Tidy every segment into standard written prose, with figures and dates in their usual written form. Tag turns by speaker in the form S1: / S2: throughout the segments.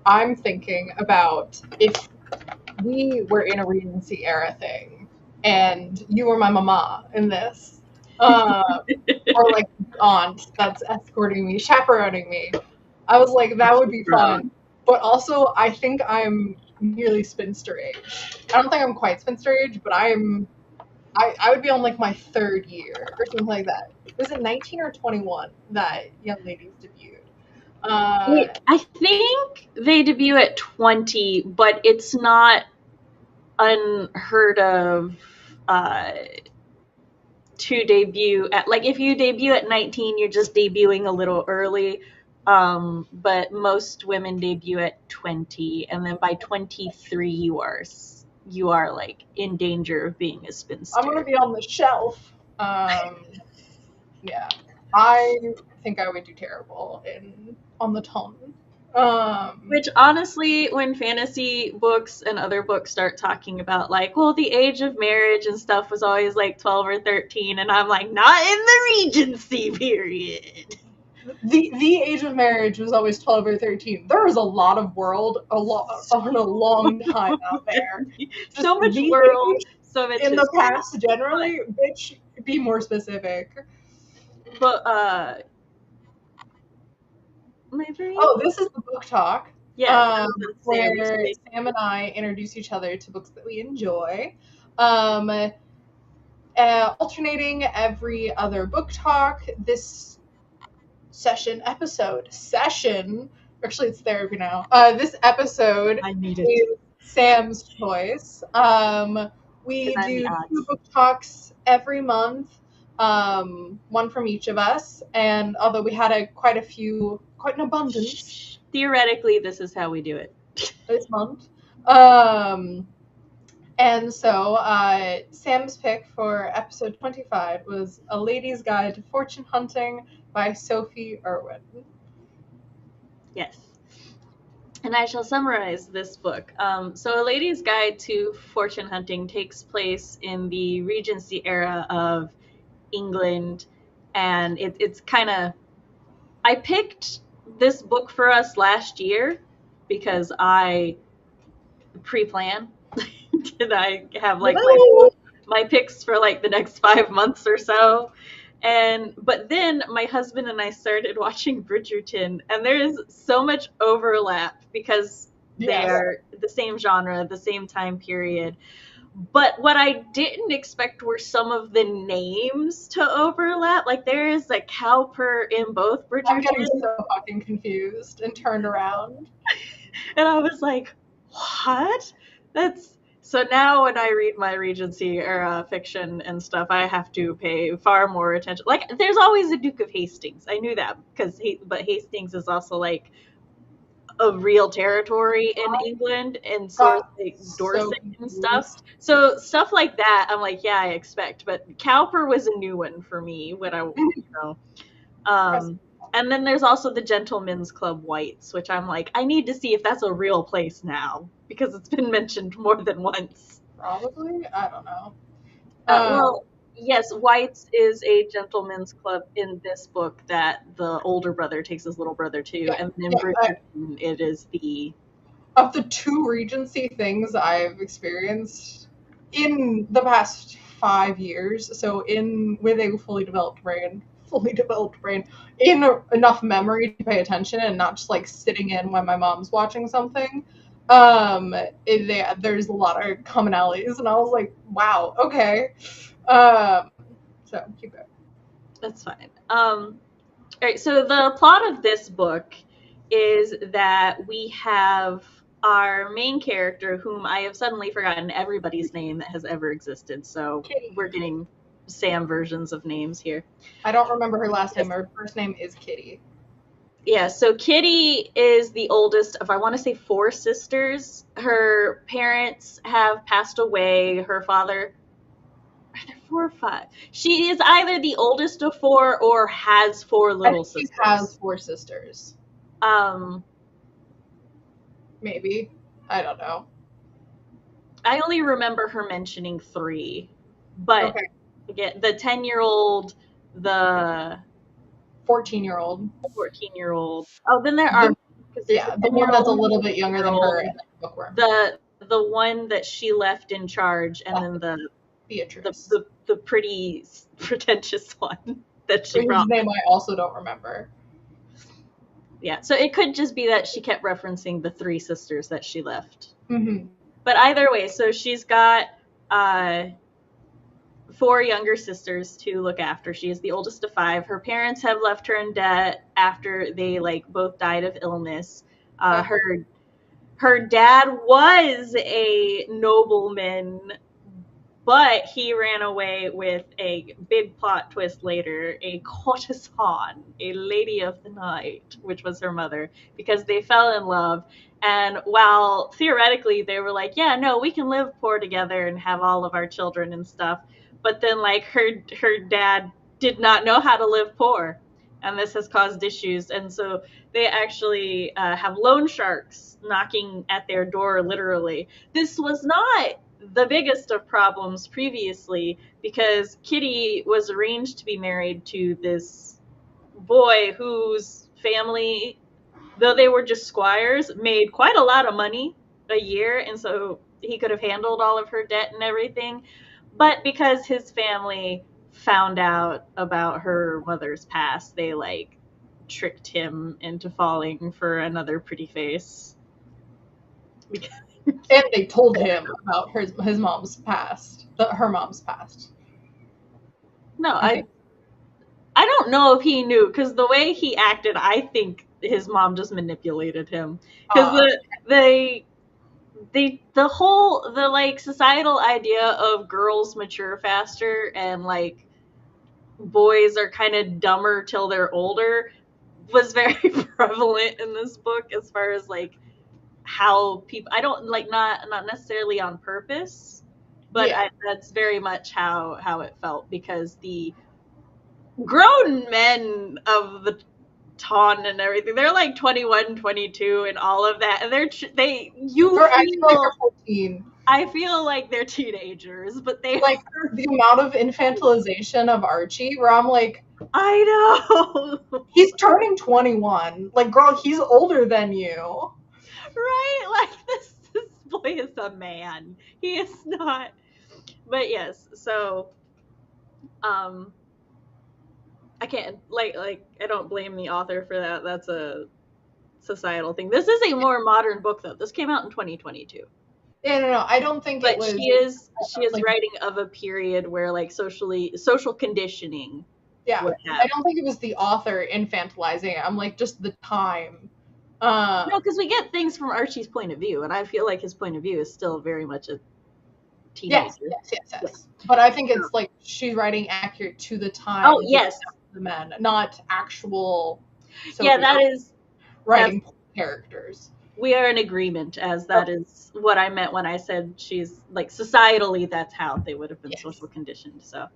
S1: I'm thinking about if we were in a Regency era thing, and you were my mama in this, or like aunt that's escorting me, chaperoning me. I was like, that would be fun. But also, I think I'm nearly spinster age. I don't think I'm quite spinster age, but I would be on like my third year or something like that. Was it 19 or 21 that Young Ladies debuted?
S2: I think they debut at 20, but it's not unheard of to debut at, like, if you debut at 19, you're just debuting a little early. But most women debut at 20, and then by 23 you are like in danger of being a spinster.
S1: I'm gonna be on the shelf. Yeah, I think I would do terrible on the ton.
S2: Which honestly, when fantasy books and other books start talking about like, well, the age of marriage and stuff was always like 12 or 13, and I'm like, not in the Regency period.
S1: The age of marriage was always 12 or 13. There was a lot of world, a long time out there.
S2: Just so much world, so much
S1: in the past. Generally, bitch, be more specific.
S2: But
S1: this is the book talk.
S2: Yeah,
S1: where Sam and I introduce each other to books that we enjoy. Alternating every other book talk. This session, actually it's therapy now. This episode is Sam's choice. We do 2 book talks every month, one from each of us, and although we had quite an abundance.
S2: Theoretically, this is how we do it.
S1: This month. And so Sam's pick for episode 25 was A Lady's Guide to Fortune Hunting by Sophie Irwin.
S2: Yes. And I shall summarize this book. So A Lady's Guide to Fortune Hunting takes place in the Regency era of England, and it's kind of... I picked this book for us last year because I pre-plan. And I have like my picks for like the next 5 months or so. But then my husband and I started watching Bridgerton, and there is so much overlap because they are the same genre, the same time period. But what I didn't expect were some of the names to overlap. Like, there is a Cowper in both Bridgerton.
S1: I'm getting so fucking confused and turned around.
S2: And I was like, what? So now when I read my Regency era fiction and stuff, I have to pay far more attention. Like, there's always a Duke of Hastings. I knew that, but Hastings is also like a real territory in England, and sort of like Dorset and stuff. So stuff like that, I'm like, yeah, I expect. But Cowper was a new one for me when and then there's also the Gentlemen's Club Whites, which I'm like, I need to see if that's a real place now, because it's been mentioned more than once.
S1: Probably? I don't know.
S2: Well, yes, Whites is a gentleman's club in this book that the older brother takes his little brother to, and then Bridgerton, it is the...
S1: Of the 2 Regency things I've experienced in the past 5 years, so with a fully developed brain, in enough memory to pay attention and not just like sitting in when my mom's watching something, there's a lot of commonalities, and I was like, wow, okay. So keep going.
S2: That's fine. All right, so the plot of this book is that we have our main character, whom I have suddenly forgotten everybody's name that has ever existed, so Kitty. We're getting Sam versions of names here.
S1: I don't remember her last name. Her first name is Kitty.
S2: Yeah, so Kitty is the oldest of, I want to say, 4 sisters. Her parents have passed away. Her father... Are there 4 or 5? She is either the oldest of 4 or has 4 little sisters.
S1: She has 4 sisters. Maybe. I don't know.
S2: I only remember her mentioning 3. But again, the 10-year-old, the
S1: 14-year-old.
S2: 14-year-old. Oh, then there are.
S1: Yeah, the one that's a little bit younger than her and the bookworm.
S2: The one that she left in charge, and then
S1: Beatrice.
S2: the pretty pretentious one that she
S1: whose
S2: brought.
S1: name I also don't remember.
S2: Yeah, so it could just be that she kept referencing the 3 sisters that she left.
S1: Mm-hmm.
S2: But either way, so she's got 4 younger sisters to look after. She is the oldest of 5. Her parents have left her in debt after they both died of illness. Her dad was a nobleman, but he ran away with a big plot twist later, a courtesan, a lady of the night, which was her mother, because they fell in love. And while theoretically they were like, yeah, no, we can live poor together and have all of our children and stuff, but then her dad did not know how to live poor, and this has caused issues. And so they actually have loan sharks knocking at their door, literally. This was not the biggest of problems previously, because Kitty was arranged to be married to this boy whose family, though they were just squires, made quite a lot of money a year, and so he could have handled all of her debt and everything. But because his family found out about her mother's past, they tricked him into falling for another pretty face.
S1: And they told him about his mom's past, her mom's past.
S2: No, I don't know if he knew, because the way he acted, I think his mom just manipulated him. Because the societal idea of girls mature faster and boys are kind of dumber till they're older was very prevalent in this book, as far as how people, I don't not necessarily on purpose, but that's very much how it felt, because the grown men of the Ton and everything, they're 21, 22 and all of that, and they're
S1: 14.
S2: I feel like they're teenagers, but they
S1: the amount of infantilization of Archie, where I'm like,
S2: I know,
S1: he's turning 21. Girl, he's older than you.
S2: Right? This boy is a man. He is not. But yes, so I can't I don't blame the author for that. That's a societal thing. This is a more modern book, though. This came out in 2022.
S1: Yeah, no, I don't think
S2: but
S1: it was.
S2: She is writing of a period where social conditioning.
S1: Yeah, I don't think it was the author infantilizing it. I'm just the time.
S2: No, because we get things from Archie's point of view, and I feel like his point of view is still very much a teenager.
S1: Yes. But I think it's she's writing accurate to the time.
S2: Oh, yes.
S1: The men, not actual.
S2: Yeah, that is
S1: writing characters.
S2: We are in agreement, as that is what I meant when I said she's societally, that's how they would have been social conditioned. So,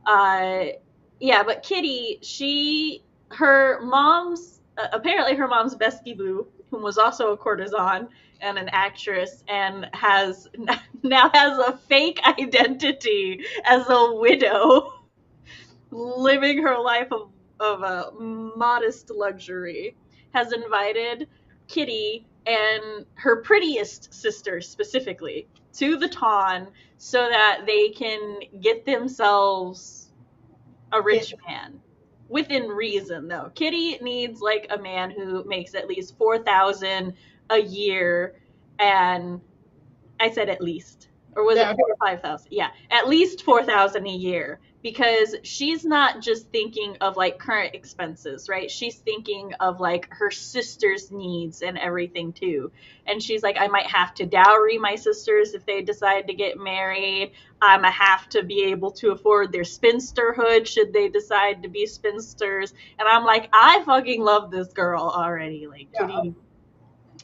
S2: yeah, but Kitty, her mom's bestie boo, who was also a courtesan and an actress, and now has a fake identity as a widow, living her life of a modest luxury, has invited Kitty and her prettiest sister specifically to the Ton so that they can get themselves a rich man. Within reason, though. Kitty needs a man who makes at least $4,000 a year, and I said at least. Or was it 4,000 or 5,000? Yeah, at least 4,000 a year, because she's not just thinking of current expenses, right? She's thinking of her sister's needs and everything too. And she's I might have to dowry my sisters if they decide to get married. I might have to be able to afford their spinsterhood should they decide to be spinsters. And I'm I fucking love this girl already. Kitty.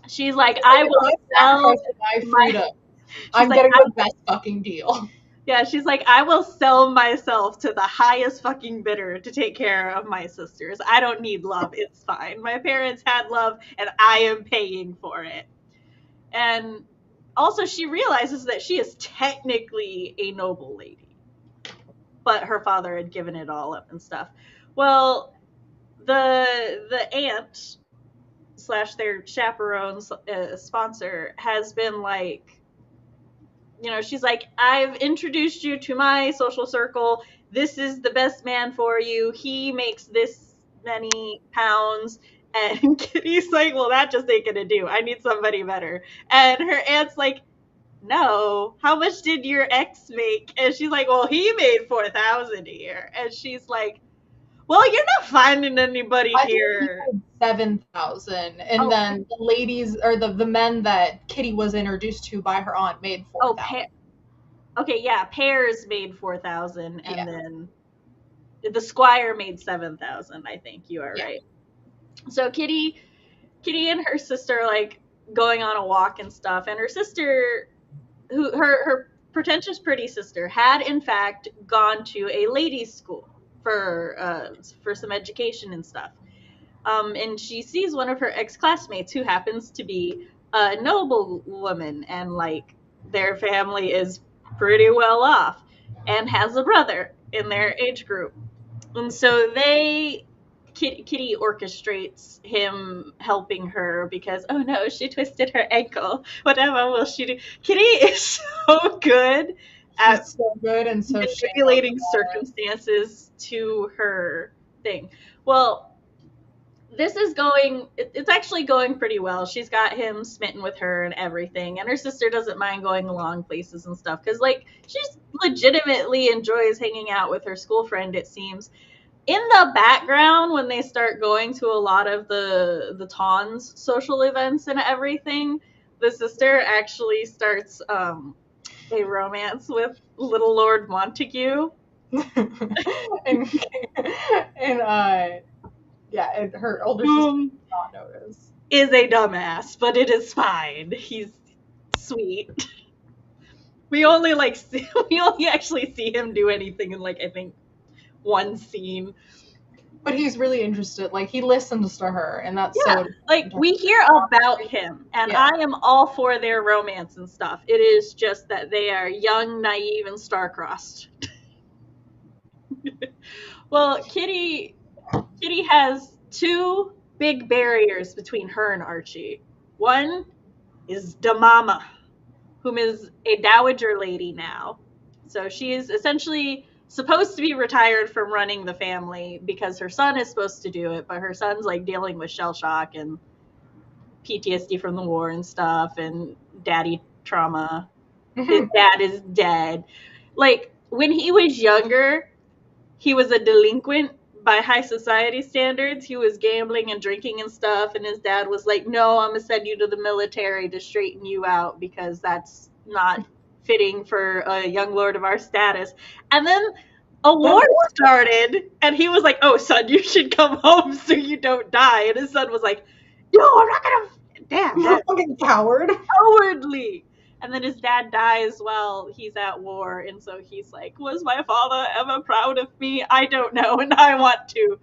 S2: She's I will sell
S1: my freedom. I'm getting the best fucking deal.
S2: Yeah, she's I will sell myself to the highest fucking bidder to take care of my sisters. I don't need love. It's fine. My parents had love, and I am paying for it. And also, she realizes that she is technically a noble lady, but her father had given it all up and stuff. Well, the aunt / their chaperone sponsor has been like, she's like, I've introduced you to my social circle. This is the best man for you. He makes this many pounds. And Kitty's like, well, that just ain't gonna do. I need somebody better. And her aunt's like, no, how much did your ex make? And she's like, well, he made 4,000 a year. And she's like, well, you're not finding anybody here.
S1: 7,000, and then the ladies or the men that Kitty was introduced to by her aunt made 4,000.
S2: Okay, yeah, Pears made 4,000, and then the Squire made 7,000. I think you are right. So Kitty and her sister like going on a walk and stuff, and her sister, who her pretentious pretty sister, had in fact gone to a ladies' school for some education and stuff. And she sees one of her ex-classmates who happens to be a noble woman, and like their family is pretty well off and has a brother in their age group. And so Kitty orchestrates him helping her because, oh no, she twisted her ankle. Whatever will she do? Kitty is so good at
S1: and so
S2: manipulating circumstances to her thing. Well, it's actually going pretty well. She's got him smitten with her and everything, and her sister doesn't mind going along places and stuff because like she legitimately enjoys hanging out with her school friend, it seems. In the background, when they start going to a lot of the Tawn's social events and everything, the sister actually starts a romance with little Lord Montague.
S1: and her older sister does not notice.
S2: Is a dumbass, but it is fine. He's sweet. We only actually see him do anything in like I think one scene.
S1: But he's really interested. Like he listens to her, and that's
S2: like we hear about him, and I am all for their romance and stuff. It is just that they are young, naive, and star-crossed. Well, Kitty has two big barriers between her and Archie. One is da Mama, whom is a dowager lady now. So she is essentially supposed to be retired from running the family because her son is supposed to do it, but her son's like dealing with shell shock and PTSD from the war and stuff and daddy trauma. His dad is dead. Like when he was younger, he was a delinquent by high society standards. He was gambling and drinking and stuff, and his dad was like, no, I'm gonna send you to the military to straighten you out because that's not fitting for a young lord of our status. And then a war started, and he was like, oh, son, you should come home so you don't die. And his son was like, no, I'm not gonna. Damn,
S1: you fucking coward.
S2: Cowardly. And then his dad dies while he's at war, and so he's like, was my father ever proud of me? I don't know, and I want to.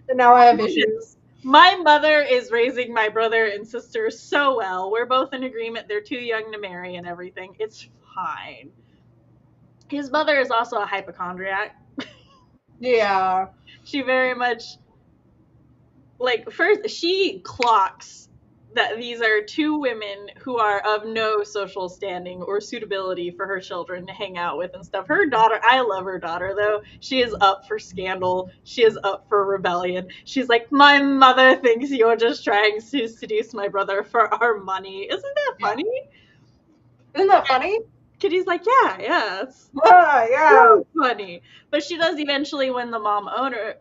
S1: And now I have issues.
S2: My mother is raising my brother and sister so well. We're both in agreement. They're too young to marry and everything. It's fine. His mother is also a hypochondriac.
S1: Yeah.
S2: She very much, like, first, she clocks that these are two women who are of no social standing or suitability for her children to hang out with and stuff. Her daughter, I love her daughter, though. She is up for scandal. She is up for rebellion. She's like, my mother thinks you're just trying to seduce my brother for our money. Isn't that funny?
S1: Isn't that funny?
S2: Kitty's like, yeah. It's
S1: so
S2: funny. But she does eventually win the mom owner.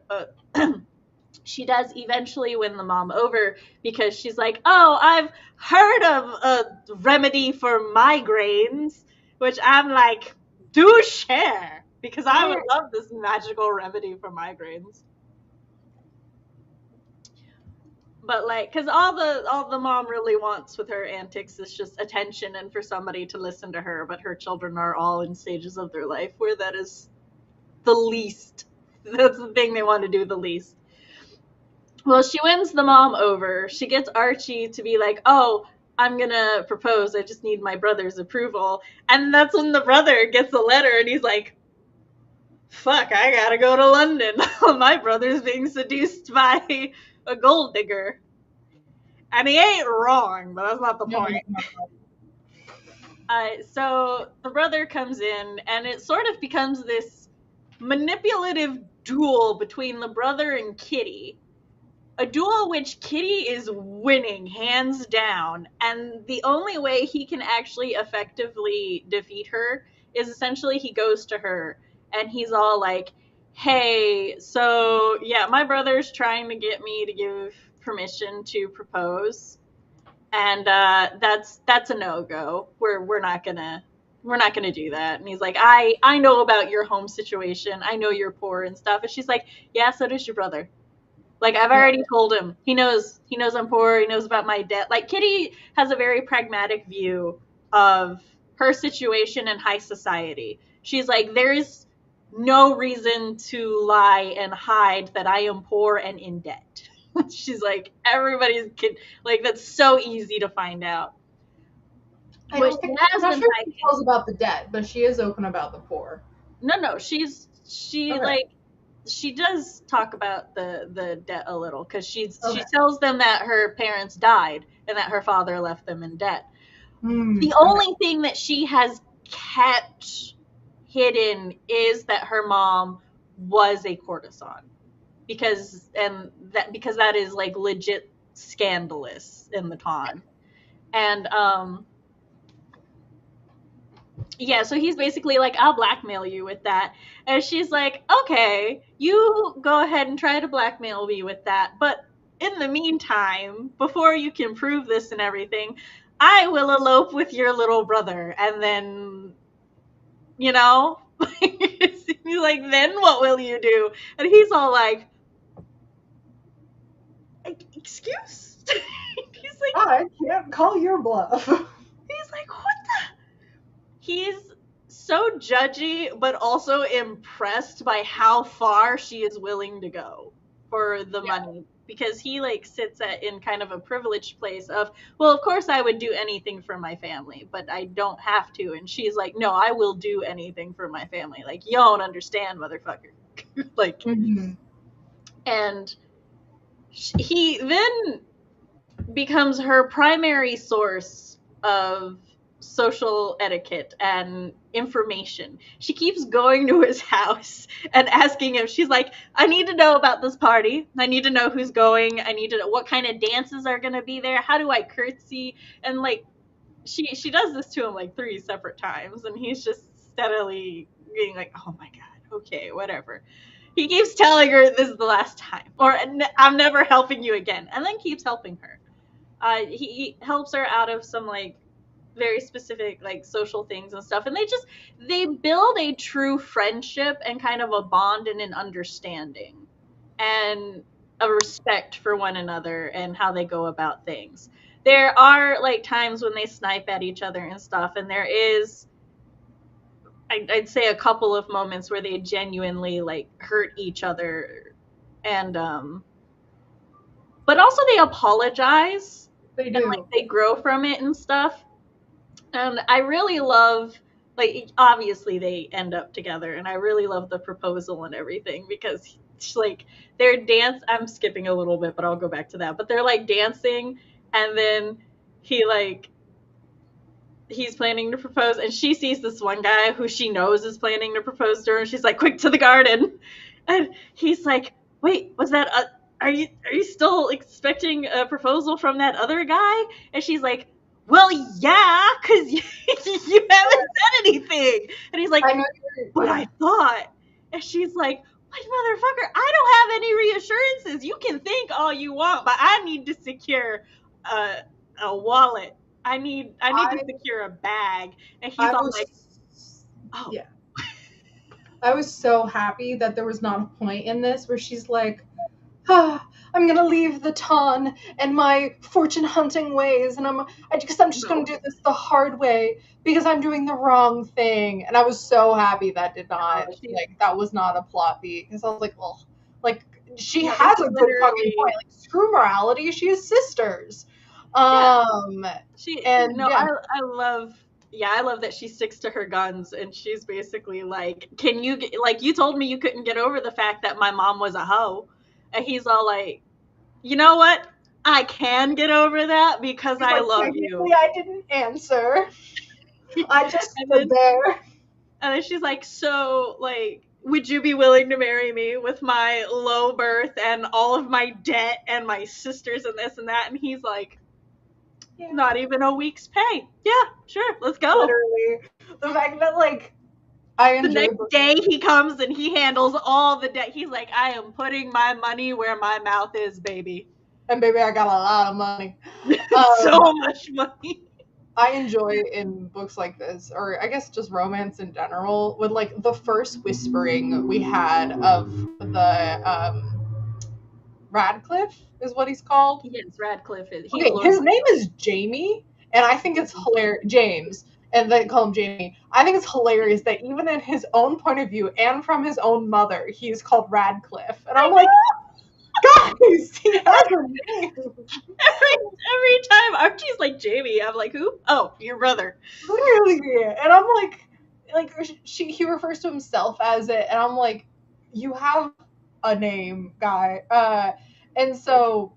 S2: She does eventually win the mom over because she's like, oh, I've heard of a remedy for migraines, which I'm like, do share, because I would love this magical remedy for migraines. But like, because all the mom really wants with her antics is just attention and for somebody to listen to her, but her children are all in stages of their life where that is the least. That's the thing they want to do the least. Well, she wins the mom over. She gets Archie to be like, oh, I'm going to propose. I just need my brother's approval. And that's when the brother gets a letter and he's like, fuck, I gotta go to London. My brother's being seduced by a gold digger. And he ain't wrong, but that's not the
S1: No,
S2: point. So the brother comes in, and it sort of becomes this manipulative duel between the brother and Kitty. A duel which Kitty is winning hands down, and the only way he can actually effectively defeat her is essentially he goes to her and he's all like, "Hey, so yeah, my brother's trying to get me to give permission to propose, and that's a no go. We're not gonna do that." And he's like, I know about your home situation. I know you're poor and stuff. And she's like, yeah, so does your brother. Like, I've already told him. He knows I'm poor. He knows about my debt. Like, Kitty has a very pragmatic view of her situation in high society. She's like, there's no reason to lie and hide that I am poor and in debt. She's like, everybody's kid. Like, that's so easy to find out.
S1: I
S2: But
S1: don't think,
S2: she
S1: I'm
S2: has
S1: not
S2: been
S1: sure if
S2: hiding.
S1: she tells about the debt, but she is open about the poor.
S2: No, she
S1: Okay.
S2: like, she does talk about the debt a little, because she
S1: Okay.
S2: tells them that her parents died and that her father left them in debt. The
S1: Okay.
S2: only thing that she has kept hidden is that her mom was a courtesan, because that is like legit scandalous in the time. And yeah, so he's basically like, I'll blackmail you with that. And she's like, okay, you go ahead and try to blackmail me with that. But in the meantime, before you can prove this and everything, I will elope with your little brother. And then, you know, he's like, then what will you do? And he's all like, excuse? He's like,
S1: I can't call your bluff.
S2: he's like, what the? He's so judgy, but also impressed by how far she is willing to go for the money, because he like sits in kind of a privileged place of, well, of course I would do anything for my family, but I don't have to. And she's like, no, I will do anything for my family. Like, you don't understand, motherfucker. Like, and he then becomes her primary source of social etiquette and information. She keeps going to his house and asking him, she's like, I need to know about this party. I need to know who's going. I need to know what kind of dances are going to be there. How do I curtsy? And like, she does this to him like 3 separate times, and he's just steadily being like, oh my God, okay, whatever. He keeps telling her this is the last time, or I'm never helping you again, and then keeps helping her. He helps her out of some like very specific like social things and stuff, and they build a true friendship and kind of a bond and an understanding and a respect for one another and how they go about things. There are like times when they snipe at each other and stuff, and there is, I'd say, a couple of moments where they genuinely like hurt each other, and but also they apologize.
S1: They do.
S2: And like they grow from it and stuff. And I really love, like, obviously they end up together, and I really love the proposal and everything, because like they're I'm skipping a little bit, but I'll go back to that. But they're like dancing, and then he's planning to propose, and she sees this one guy who she knows is planning to propose to her, and she's like, quick to the garden. And he's like, wait, was that are you still expecting a proposal from that other guy? And she's like, well, yeah, because you haven't said anything. And he's like, but I thought. And she's like, what, motherfucker, I don't have any reassurances. You can think all you want, but I need to secure a wallet. I need to secure a bag. And he's all like, oh.
S1: Yeah. I was so happy that there was not a point in this where she's like, I'm gonna leave the ton and my fortune hunting ways, and I'm just gonna do this the hard way because I'm doing the wrong thing. And I was so happy that did not, that was not a plot beat, because I was like, well, like, she has a good fucking point. Like, screw morality, she is sisters.
S2: I love Yeah, I love that she sticks to her guns, and she's basically like, "Can you like you told me you couldn't get over the fact that my mom was a hoe," and he's all like, "You know what? I can get over that because
S1: He's
S2: I
S1: like,
S2: love
S1: technically,
S2: you."
S1: I didn't answer. I just
S2: And
S1: stood
S2: then
S1: there.
S2: and then she's like, "So like, would you be willing to marry me with my low birth and all of my debt and my sisters and this and that?" And he's like,
S1: Yeah.
S2: "Not even a week's pay. Yeah, sure, let's go."
S1: Literally, the fact that like I
S2: The
S1: enjoy
S2: next day he comes and he handles all the debt. He's like, "I am putting my money where my mouth is, baby."
S1: and baby, I got a lot of money.
S2: So much money.
S1: I enjoy in books like this, or I guess just romance in general, when like the first whispering we had of the Radcliffe is what he's called.
S2: Yes, Radcliffe is. He's
S1: Okay,
S2: Lord
S1: his name
S2: Radcliffe.
S1: is Jamie, and I think it's hilarious. James, and they call him Jamie. I think it's hilarious that even in his own point of view and from his own mother, he's called Radcliffe, and I'm like, guys, he has a name.
S2: Every time Archie's like, "Jamie," I'm like, "Who? Oh, your brother."
S1: Literally, and I'm like he refers to himself as it, and I'm like, you have a name, guy. And so,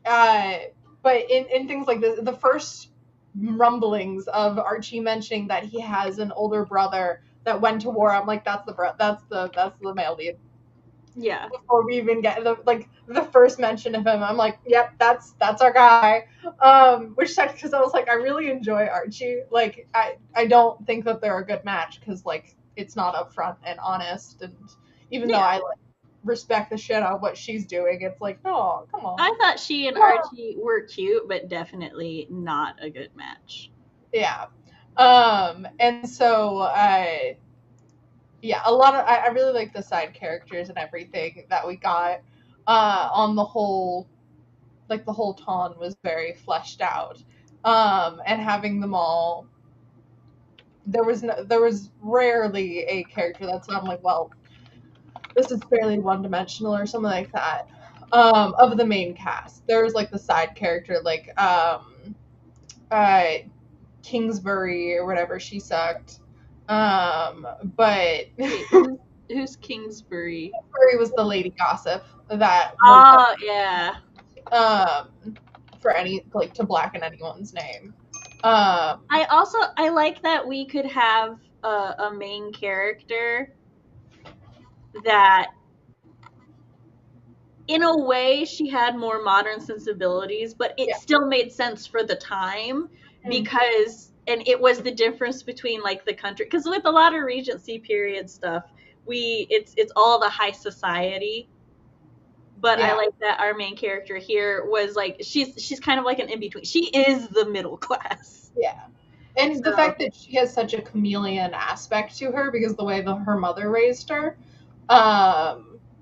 S1: uh, but in things like this, the first rumblings of Archie mentioning that he has an older brother that went to war, I'm like, that's the male lead.
S2: Yeah.
S1: Before we even get the first mention of him, I'm like, yep, that's our guy. Which sucks because I was like, I really enjoy Archie. Like, I don't think that they're a good match because like it's not upfront and honest, and even though I like respect the shit out of what she's doing, it's like, no, come on.
S2: I thought she and Archie were cute, but definitely not a good match.
S1: Yeah. And so yeah, a lot of I really like the side characters and everything that we got. On the whole, like the whole ton was very fleshed out, and having them all, there was rarely a character that's I'm like, well, this is fairly one dimensional or something like that. Of the main cast, there was like the side character like uh Kingsbury or whatever, she sucked. But
S2: Wait, who's Kingsbury?
S1: Kingsbury was the lady gossip that was
S2: Oh, yeah.
S1: for any like to blacken anyone's name.
S2: I like that we could have a main character that, in a way, she had more modern sensibilities, but it
S1: Yeah.
S2: still made sense for the time because, and it was the difference between like the country, because with a lot of Regency period stuff, it's all the high society. But I
S1: Yeah.
S2: like that our main character here was like she's kind of like an in between. She is the middle class.
S1: Yeah. And the fact that she has such a chameleon aspect to her because the way her mother raised her,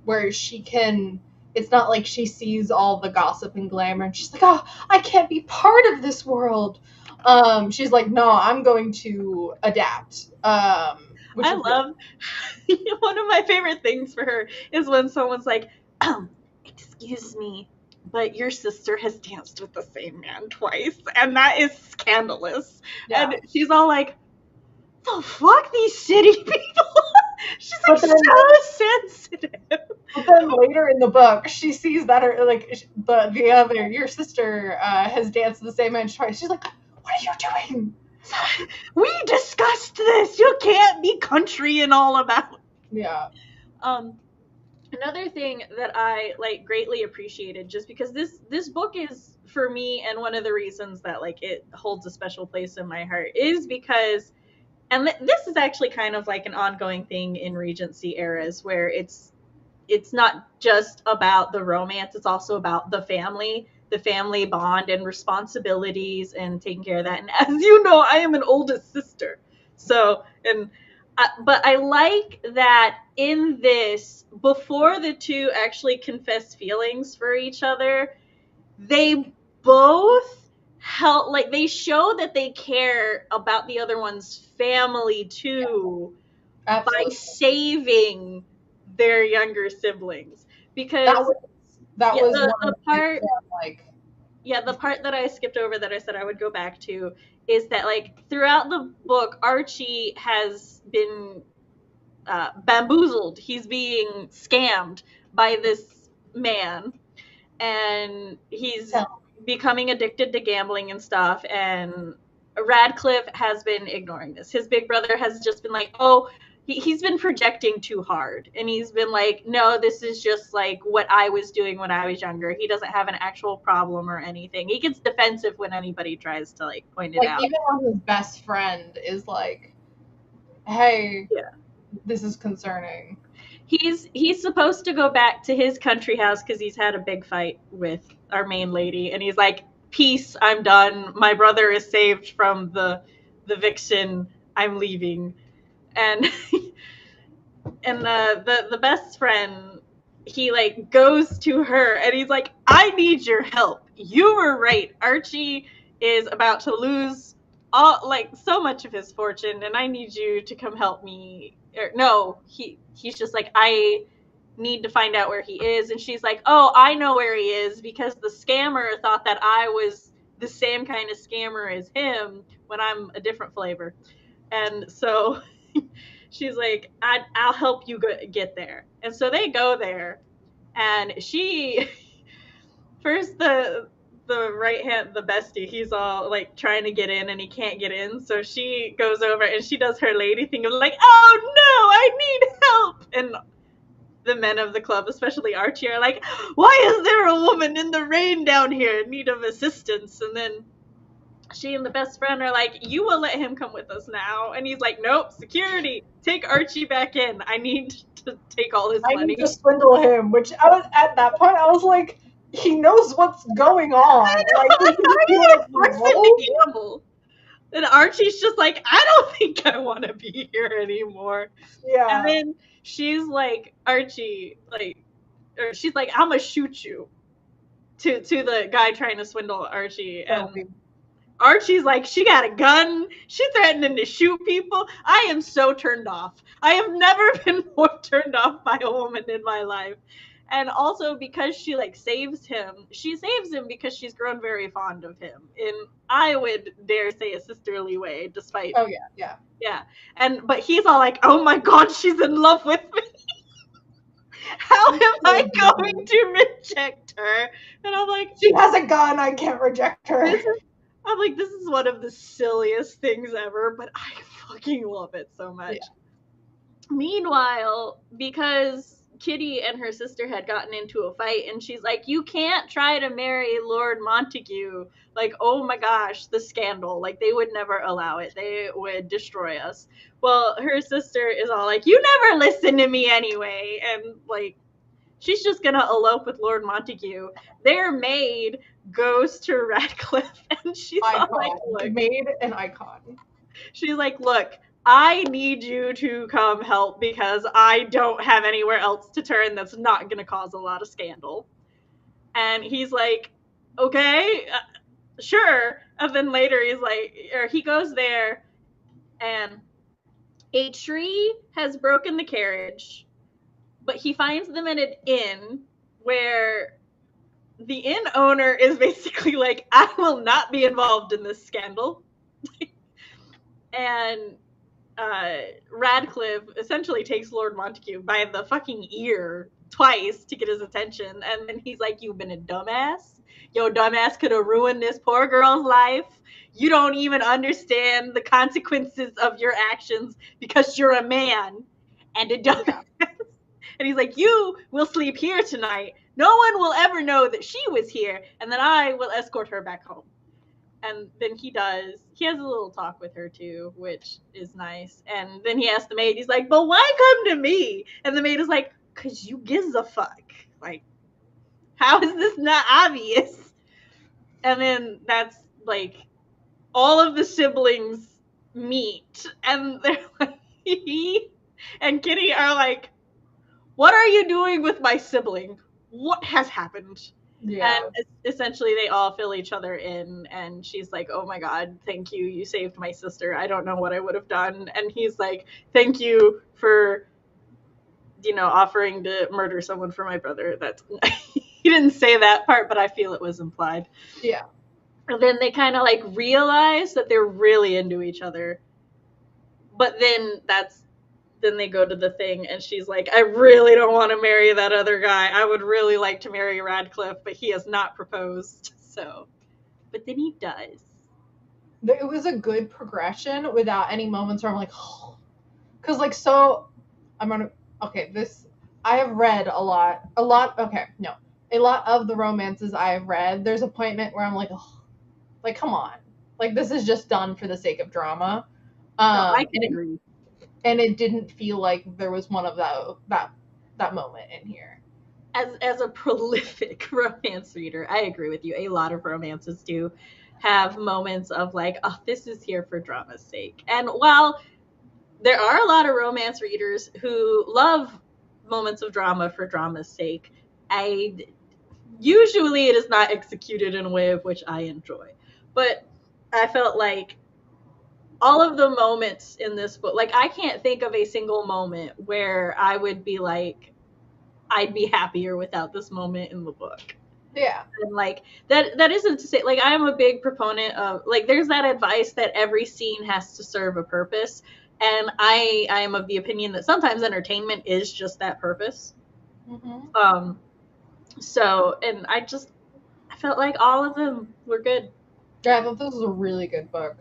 S1: where she can, it's not like she sees all the gossip and glamour and she's like, oh, I can't be part of this world. She's like, no, I'm going to adapt. Which
S2: I
S1: is
S2: love one of my favorite things for her is when someone's like, excuse me, but your sister has danced with the same man twice, and that is scandalous.
S1: Yeah.
S2: And she's all like, the fuck, these city people? She's like,
S1: But then,
S2: so sensitive.
S1: But then later in the book, she sees that her like the other your sister has danced the same man twice. She's like, "What are you doing?"
S2: We discussed this. You can't be country and all about.
S1: Yeah.
S2: Another thing that I like greatly appreciated, just because this book is for me, and one of the reasons that like it holds a special place in my heart is because, and this is actually kind of like an ongoing thing in Regency eras where it's not just about the romance, it's also about the family bond and responsibilities and taking care of that. And as you know, I am an oldest sister. So, but I like that in this, before the two actually confess feelings for each other, they both help, like they show that they care about the other one's family too, by saving their younger siblings. Because
S1: that was
S2: yeah,
S1: one
S2: the
S1: of the
S2: part
S1: things that, like
S2: Yeah, the part that I skipped over that I said I would go back to is that, like, throughout the book, Archie has been bamboozled. He's being scammed by this man, and he's becoming addicted to gambling and stuff. And Radcliffe has been ignoring this. His big brother has just been like, oh, he's been projecting too hard, and he's been like, no, this is just like what I was doing when I was younger. He doesn't have an actual problem or anything. He gets defensive when anybody tries to like point it out.
S1: Even when his best friend is like, hey,
S2: yeah,
S1: this is concerning.
S2: He's supposed to go back to his country house because he's had a big fight with our main lady, and he's like, peace, I'm done. My brother is saved from the vixen. I'm leaving. And and the best friend, he like goes to her and he's like, I need your help. You were right. Archie is about to lose all, like, so much of his fortune, and I need you to come help me. No, he's just like, I need to find out where he is. And she's like, oh, I know where he is because the scammer thought that I was the same kind of scammer as him when I'm a different flavor. And so she's like, I'll help you get there. And so they go there, and she first the right hand, the bestie, he's all like trying to get in and he can't get in. So she goes over and she does her lady thing of like, oh no, I need help. And the men of the club, especially Archie, are like, why is there a woman in the rain down here in need of assistance? And then she and the best friend are like, you will let him come with us now. And he's like, nope, security, take Archie back in. I need to take all his money.
S1: I need to swindle him, which I was, at that point, I was like, he knows what's going on.
S2: Gamble. And Archie's just like, I don't think I want to be here anymore.
S1: Yeah.
S2: And then she's like, Archie, like, or she's like, I'm gonna shoot you to the guy trying to swindle Archie. And Archie's like, she got a gun. She's threatening to shoot people. I am so turned off. I have never been more turned off by a woman in my life. And also because she like saves him. She saves him because she's grown very fond of him in, I would dare say, a sisterly way, despite.
S1: Oh yeah.
S2: And but he's all like, oh my God, she's in love with me. How am I going to reject her? And I'm like,
S1: she has a gun. I can't reject her.
S2: I'm like, this is one of the silliest things ever, but I fucking love it so much. Yeah. Meanwhile, because Kitty and her sister had gotten into a fight, and she's like, you can't try to marry Lord Montague. Like, oh my gosh, the scandal. Like, they would never allow it. They would destroy us. Well, her sister is all like, you never listen to me anyway. And, like, she's just gonna elope with Lord Montague. Their maid goes to Radcliffe, and she's all like, look.
S1: Maid and icon.
S2: She's like, look, I need you to come help because I don't have anywhere else to turn that's not going to cause a lot of scandal. And he's like, okay, sure. And then later he's like, or he goes there and a tree has broken the carriage, but he finds them in an inn where the inn owner is basically like, I will not be involved in this scandal. And Radcliffe essentially takes Lord Montague by the fucking ear twice to get his attention. And then he's like, you've been a dumbass. Yo, dumbass could have ruined this poor girl's life. You don't even understand the consequences of your actions because you're a man and a dumbass. And he's like, you will sleep here tonight. No one will ever know that she was here. And then I will escort her back home. And then he does. He has a little talk with her, too, which is nice. And then he asks the maid, he's like, but why come to me? And the maid is like, because you gives a fuck. Like, how is this not obvious? And then that's, like, all of the siblings meet. And they're like, he and Kitty are like, what are you doing with my sibling? What has happened? Yeah. And essentially they all fill each other in, and she's like, oh my God, thank you. You saved my sister. I don't know what I would have done. And he's like, thank you for, offering to murder someone for my brother. That's, he didn't say that part, but I feel it was implied.
S1: Yeah.
S2: And then they kind of like realize that they're really into each other. But then they go to the thing and she's like, I really don't want to marry that other guy. I would really like to marry Radcliffe, but he has not proposed. So, but then he does.
S1: It was a good progression without any moments where I'm like, oh. Because like, so I'm gonna, okay, this, I have read a lot, okay, no, a lot of the romances I have read, there's a point where I'm like, oh, like, come on. Like, this is just done for the sake of drama.
S2: I can agree.
S1: And it didn't feel like there was one of that moment in here.
S2: As a prolific romance reader, I agree with you. A lot of romances do have moments of like, oh, this is here for drama's sake. And while there are a lot of romance readers who love moments of drama for drama's sake, usually it is not executed in a way of which I enjoy. But I felt like all of the moments in this book, like I can't think of a single moment where I would be like, I'd be happier without this moment in the book.
S1: Yeah.
S2: And like that isn't to say, like, I am a big proponent of, like, there's that advice that every scene has to serve a purpose, and I am of the opinion that sometimes entertainment is just that purpose.
S1: Mm-hmm.
S2: So, and I felt like all of them were good.
S1: Yeah, I thought this was a really good book.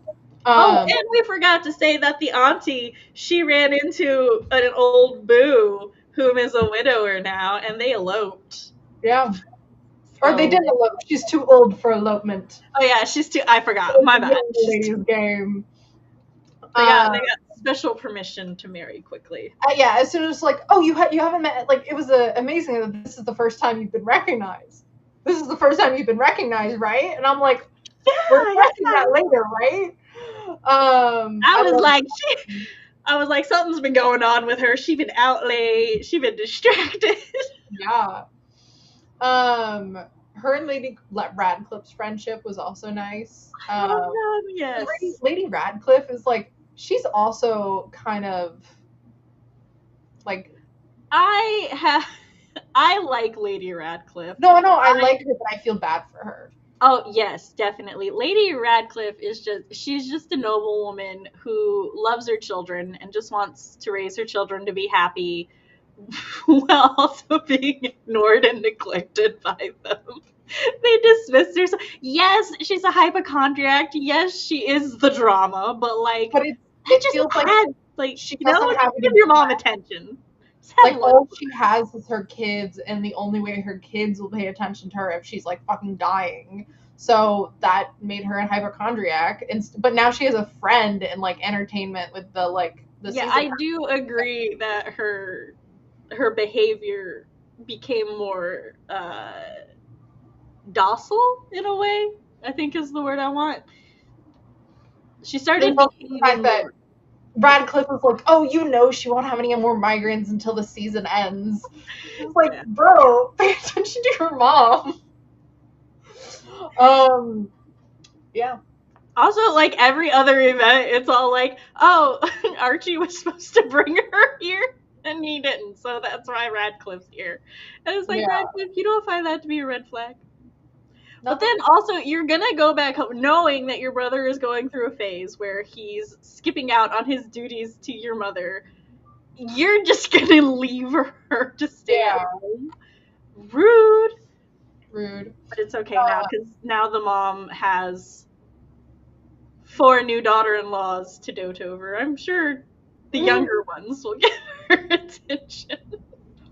S2: And we forgot to say that the auntie, she ran into an old boo whom is a widower now, and they eloped.
S1: Yeah. Or they didn't elope. She's too old for elopement.
S2: Oh yeah, she's too. I forgot. My bad.
S1: Ladies' game.
S2: They got special permission to marry quickly.
S1: Yeah, as soon as like, oh, you haven't met. Like, it was amazing that this is the first time you've been recognized. This is the first time you've been recognized, right? And I'm like,
S2: yeah,
S1: we're discussing that later, right?
S2: I was like, something's been going on with her. She's been out late. She's been distracted.
S1: Yeah. Her and Lady Radcliffe's friendship was also nice.
S2: Yes.
S1: Lady Radcliffe is like, she's also kind of like,
S2: I like Lady Radcliffe.
S1: No, I like her, but I feel bad for her.
S2: Oh, yes, definitely. Lady Radcliffe she's just a noble woman who loves her children and just wants to raise her children to be happy while also being ignored and neglected by them. They dismiss her. Yes, she's a hypochondriac. Yes, she is the drama, but like,
S1: but it feels
S2: like
S1: she
S2: doesn't have to give your mom attention.
S1: Like, all she has is her kids, and the only way her kids will pay attention to her if she's like fucking dying. So that made her a hypochondriac. But now she has a friend in like entertainment with the
S2: yeah, I do agree that her behavior became more docile in a way, I think is the word I want. She started behaving more.
S1: Radcliffe was like, oh, she won't have any more migraines until the season ends. It's like, yeah. Bro, pay attention to your mom. Yeah.
S2: Also, like every other event, it's all like, oh, Archie was supposed to bring her here, and he didn't, so that's why Radcliffe's here. And it's like, yeah. Radcliffe, you don't find that to be a red flag? But then also, you're going to go back home knowing that your brother is going through a phase where he's skipping out on his duties to your mother. You're just going to leave her to stay at home. Rude. But it's okay now, because now the mom has 4 new daughter-in-laws to dote over. I'm sure the younger ones will get her attention.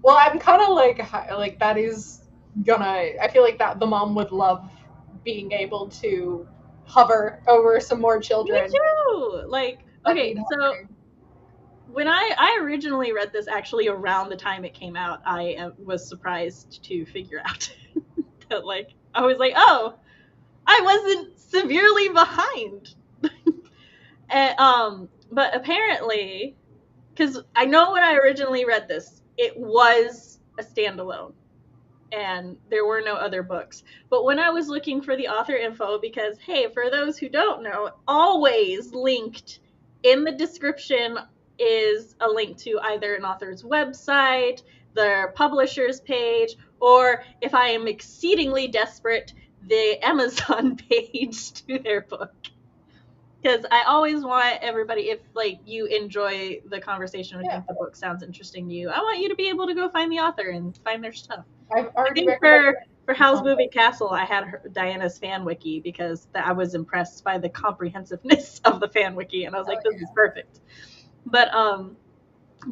S1: Well, I'm kind of like that is... I feel like that the mom would love being able to hover over some more children.
S2: Me too. Like, okay, so when I originally read this, actually around the time it came out, I was surprised to figure out that, like, I was like, oh, I wasn't severely behind. And, but apparently, because I know when I originally read this, it was a standalone. And there were no other books. But when I was looking for the author info, because, hey, for those who don't know, always linked in the description is a link to either an author's website, their publisher's page, or if I am exceedingly desperate, the Amazon page to their book. Because I always want everybody, if like you enjoy the conversation or think the book sounds interesting to you, I want you to be able to go find the author and find their stuff.
S1: I've
S2: I
S1: already
S2: think for Howl's Moving Castle, I had Diana's fan wiki because I was impressed by the comprehensiveness of the fan wiki, and I was like, this is perfect. But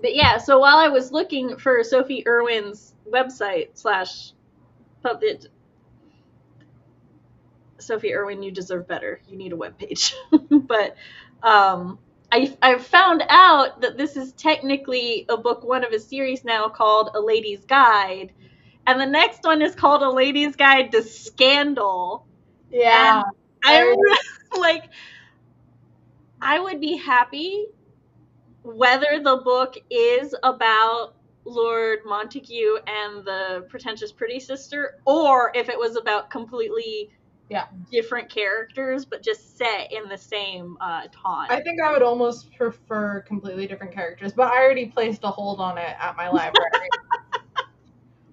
S2: yeah, so while I was looking for Sophie Irwin's website / Sophie Irwin, you deserve better. You need a webpage. But I found out that this is technically a book one of a series now called A Lady's Guide. And the next one is called A Lady's Guide to Scandal.
S1: Yeah.
S2: And I'm like, I would be happy whether the book is about Lord Montague and the pretentious pretty sister, or if it was about completely different characters, but just set in the same time.
S1: I think I would almost prefer completely different characters, but I already placed a hold on it at my library.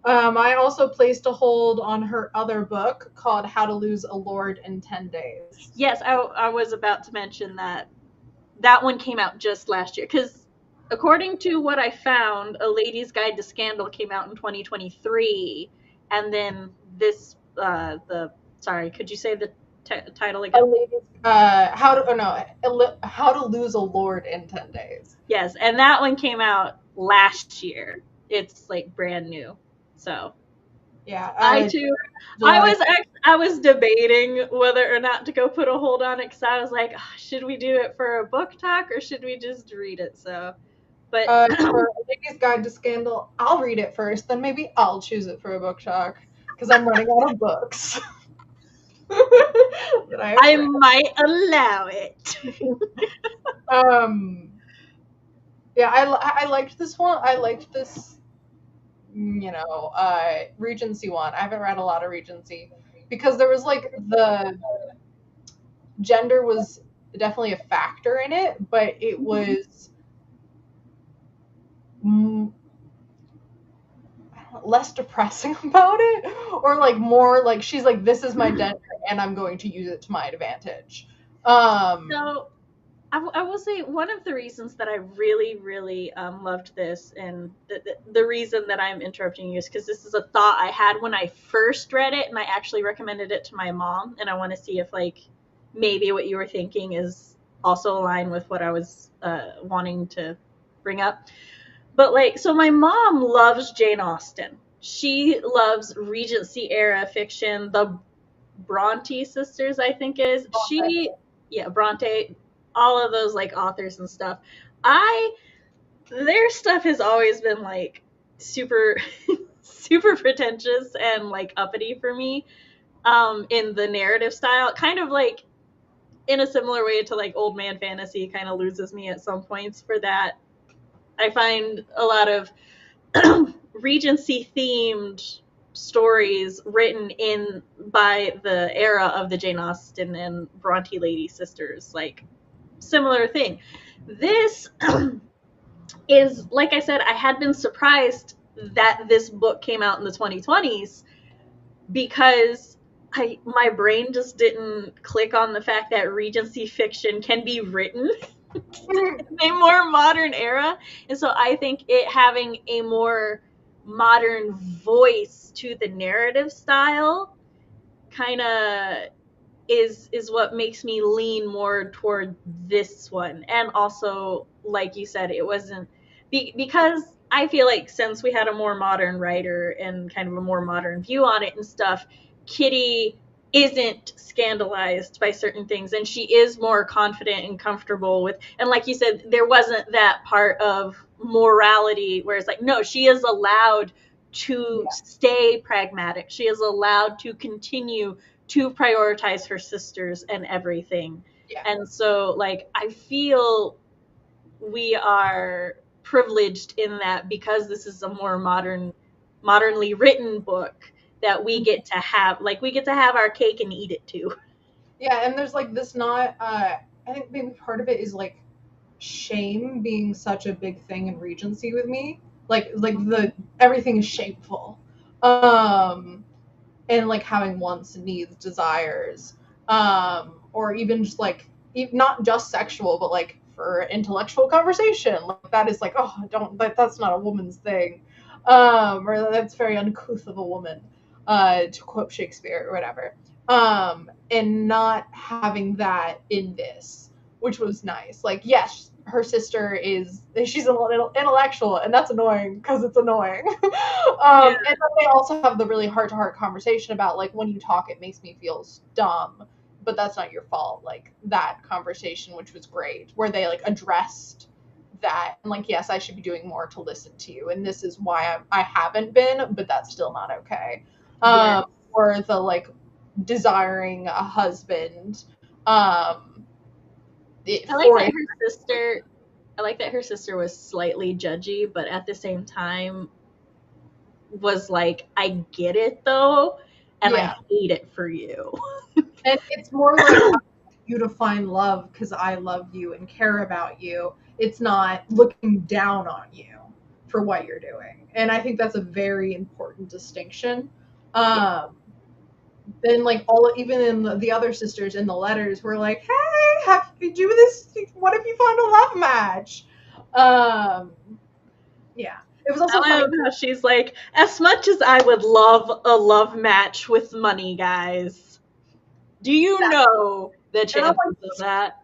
S1: I also placed a hold on her other book called How to Lose a Lord in 10 Days.
S2: Yes, I was about to mention that one came out just last year, because according to what I found, A Lady's Guide to Scandal came out in 2023, and then this sorry, could you say the title again?
S1: How to Lose a Lord in 10 Days.
S2: Yes, and that one came out last year. It's like brand new. So
S1: yeah,
S2: I was debating whether or not to go put a hold on it, because I was like, oh, should we do it for a book talk or should we just read it? So, but
S1: for A Lady's Guide to Scandal, I'll read it first, then maybe I'll choose it for a book talk because I'm running out of books.
S2: I might allow it.
S1: Yeah, I liked this one. I liked this, Regency one. I haven't read a lot of Regency because there was like the gender was definitely a factor in it, but it was less depressing about it, or like more like she's like, this is my gender and I'm going to use it to my advantage.
S2: So I will say one of the reasons that I really, really loved this, and the reason that I'm interrupting you is because this is a thought I had when I first read it, and I actually recommended it to my mom, and I want to see if like maybe what you were thinking is also aligned with what I was wanting to bring up. But like, so my mom loves Jane Austen. She loves Regency era fiction. The Bronte sisters, I think is Bronte, all of those like authors and stuff. Their stuff has always been like super super pretentious and like uppity for me, in the narrative style, kind of like in a similar way to like old man fantasy kind of loses me at some points for that. I find a lot of Regency themed stories written in by the era of the Jane Austen and Bronte lady sisters, like similar thing. This is, like I said, I had been surprised that this book came out in the 2020s because my brain just didn't click on the fact that Regency fiction can be written in a more modern era. And so I think it having a more modern voice to the narrative style kind of is what makes me lean more toward this one. And also, like you said, it wasn't because I feel like since we had a more modern writer and kind of a more modern view on it and stuff, Kitty isn't scandalized by certain things, and she is more confident and comfortable with, and like you said, there wasn't that part of morality where it's like, no, she is allowed to stay pragmatic. She is allowed to continue to prioritize her sisters and everything. Yeah. And so like I feel we are privileged in that because this is a more modernly written book that we get to have our cake and eat it too.
S1: Yeah, and there's like this not I think maybe part of it is like shame being such a big thing in Regency with me. like the everything is shameful, and like having wants, needs, desires, or even just like not just sexual, but like for intellectual conversation, like that is like, oh, don't, that's not a woman's thing, or that's very uncouth of a woman, to quote Shakespeare or whatever, and not having that in this, which was nice. Like, yes, her sister she's a little intellectual, and that's annoying because it's annoying. And then they also have the really heart to heart conversation about like, when you talk, it makes me feel dumb, but that's not your fault. Like that conversation, which was great, where they like addressed that and like, yes, I should be doing more to listen to you, and this is why I haven't been, but that's still not okay.
S2: Yes.
S1: Or the like desiring a husband.
S2: I like that her sister was slightly judgy, but at the same time was like, I get it though, and I hate it for you.
S1: And it's more like, I want you to find love because I love you and care about you. It's not looking down on you for what you're doing. And I think that's a very important distinction. Then like even in the other sisters in the letters were like, hey, have you do this? What if you find a love match? Yeah. It was also
S2: I love how she's like, as much as I would love a love match with money, guys, do you know the chances of that?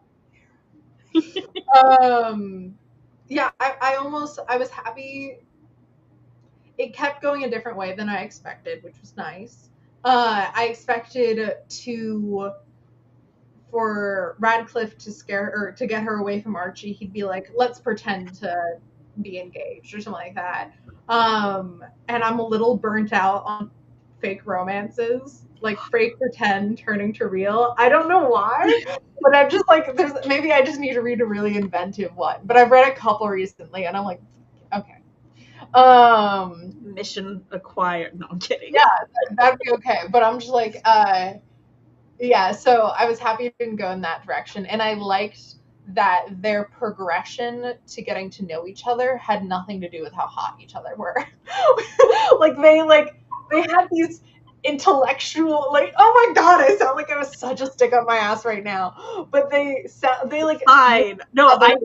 S1: Yeah, I was happy. It kept going a different way than I expected, which was nice. I expected for Radcliffe to get her away from Archie. He'd be like, let's pretend to be engaged or something like that. And I'm a little burnt out on fake romances, like fake pretend turning to real. I don't know why, but I'm just like, maybe I just need to read a really inventive one. But I've read a couple recently, and I'm like, okay.
S2: Mission acquired. No, I'm kidding.
S1: Yeah, that'd be okay. But I'm just like, yeah. So I was happy it didn't go in that direction, and I liked that their progression to getting to know each other had nothing to do with how hot each other were. they had these intellectual, like, oh my god, I sound like I was such a stick up my ass right now. But they like
S2: fine. No, I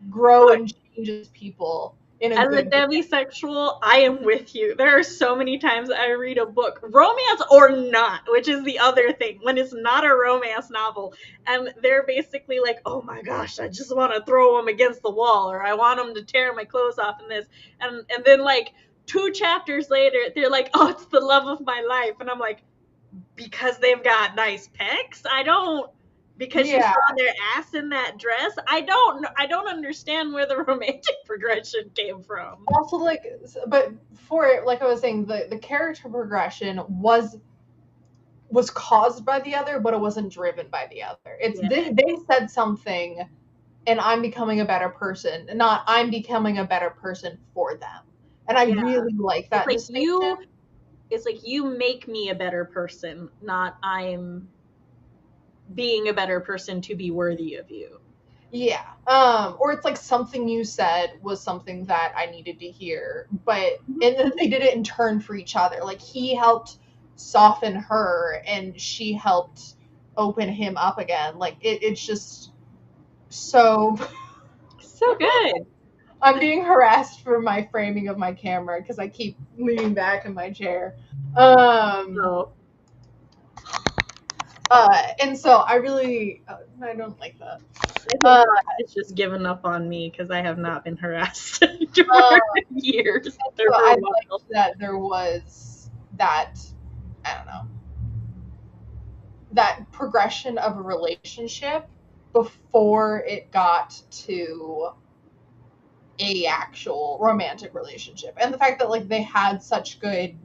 S1: grow and change as people.
S2: As a demisexual, I am with you. There are so many times I read a book, romance or not, which is the other thing, when it's not a romance novel, and they're basically like, oh my gosh, I just want to throw them against the wall, or I want them to tear my clothes off in this, and then like 2 chapters later, they're like, oh, it's the love of my life, and I'm like, because they've got nice pecs? Because you saw their ass in that dress? I don't understand where the romantic progression came from.
S1: Also, like, but for it, like I was saying, the character progression was caused by the other, but it wasn't driven by the other. They said something, and I'm becoming a better person, not I'm becoming a better person for them. And I really like that distinction.
S2: It's like, you make me a better person, not I'm being a better person to be worthy of you.
S1: Yeah. Or it's like something you said was something that I needed to hear, but and then they did it in turn for each other. Like he helped soften her and she helped open him up again. Like it's just so
S2: good.
S1: I'm being harassed for my framing of my camera because I keep leaning back in my chair. And so I really, I don't like that.
S2: It's just given up on me because I have not been harassed for years.
S1: So I liked that there was that, I don't know, that progression of a relationship before it got to a actual romantic relationship. And the fact that like they had such good,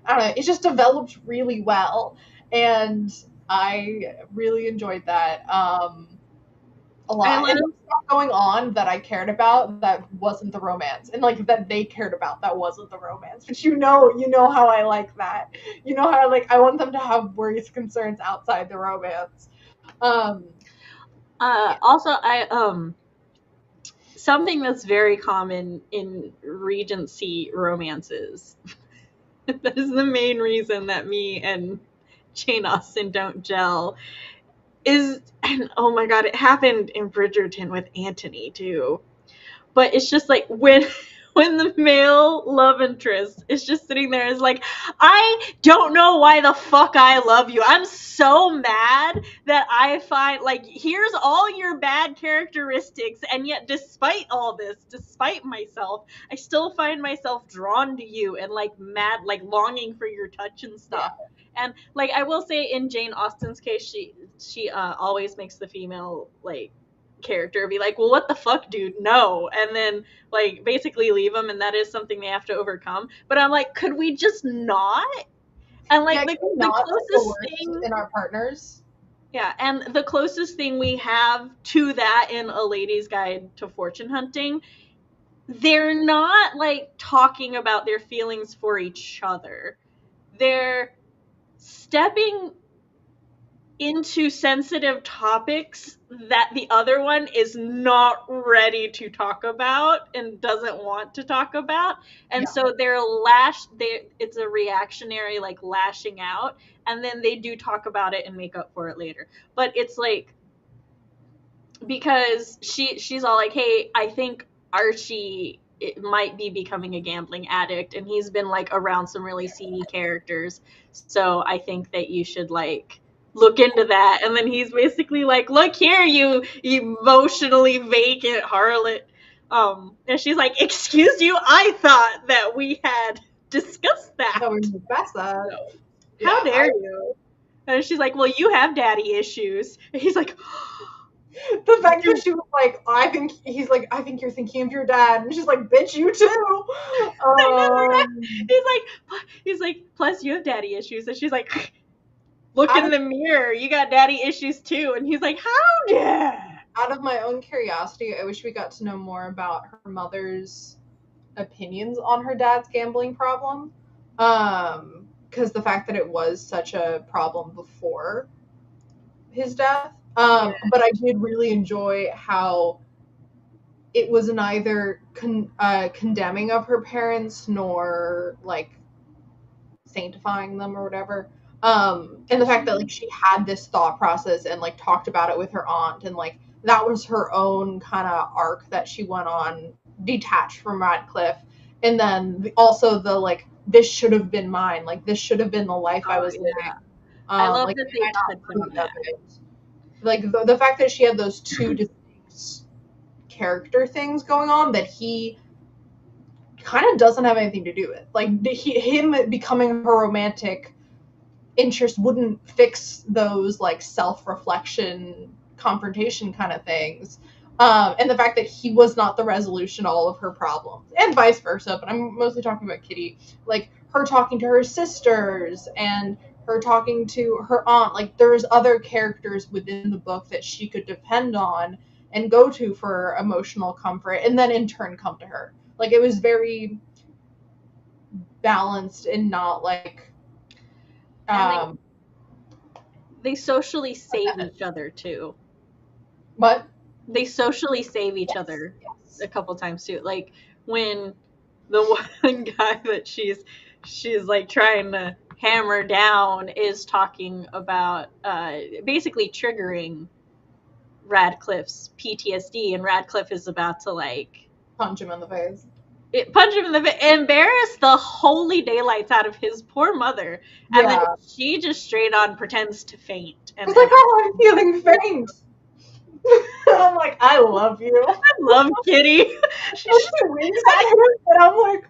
S1: I don't know, it just developed really well. And I really enjoyed that a lot. And there was stuff going on that I cared about that wasn't the romance, and like that they cared about that wasn't the romance. But you know how I like that. You know how I want them to have worries, concerns outside the romance.
S2: Also, something that's very common in Regency romances. That is the main reason that me and Jane Austen don't gel. And oh my god, it happened in Bridgerton with Antony too. But it's just like when the male love interest is just sitting there is like, I don't know why the fuck I love you. I'm so mad that I find, like, here's all your bad characteristics, and yet despite all this, despite myself, I still find myself drawn to you and like mad, like longing for your touch and stuff. And like I will say, in Jane Austen's case, she always makes the female like character be like, well, what the fuck, dude, no, and then like basically leave them, and that is something they have to overcome. But I'm like, could we just not? And like the closest thing
S1: in our partners.
S2: Yeah, and the closest thing we have to that in A Lady's Guide to Fortune Hunting, they're not like talking about their feelings for each other. They're stepping into sensitive topics that the other one is not ready to talk about and doesn't want to talk about. And so it's a reactionary like lashing out, and then they do talk about it and make up for it later. But it's like, because she's all like, hey, I think Archie, it might be becoming a gambling addict, and he's been like around some really seedy characters, so I think that you should like look into that. And then he's basically like, look here, you emotionally vacant harlot. And she's like, excuse you, I thought that we had discussed that.
S1: No, we discussed that.
S2: No. How dare you? And she's like, well, you have daddy issues. And he's like,
S1: the fact that she was like, I think you're thinking of your dad, and she's like, bitch, you too.
S2: He's like, plus you have daddy issues. And she's like, look in the mirror, you got daddy issues too. And he's like, how dare?
S1: Out of my own curiosity, I wish we got to know more about her mother's opinions on her dad's gambling problem, because the fact that it was such a problem before his death. But I did really enjoy how it was neither condemning of her parents nor like sanctifying them or whatever. And the fact that like she had this thought process and like talked about it with her aunt, and like that was her own kind of arc that she went on, detached from Radcliffe. And then also the like, this should have been mine, like this should have been the life I was living.
S2: I love
S1: like,
S2: that they touched on that.
S1: Like the fact that she had those two distinct character things going on that he kind of doesn't have anything to do with. Like him becoming her romantic interest wouldn't fix those like self-reflection, confrontation kind of things. And the fact that he was not the resolution to all of her problems, and vice versa. But I'm mostly talking about Kitty, like her talking to her sisters and her talking to her aunt. Like there's other characters within the book that she could depend on and go to for emotional comfort, and then in turn come to her. Like it was very balanced and not like
S2: they socially save each other too.
S1: What?
S2: They socially save each other a couple times too. Like when the one guy that she's like trying to hammer down is talking about basically triggering Radcliffe's PTSD, and Radcliffe is about to like
S1: punch him in the face.
S2: Embarrass the holy daylights out of his poor mother, and then she just straight on pretends to faint.
S1: And it's like, oh, I'm feeling faint. I'm like, I love you.
S2: I love Kitty.
S1: She winks at him, and I'm like,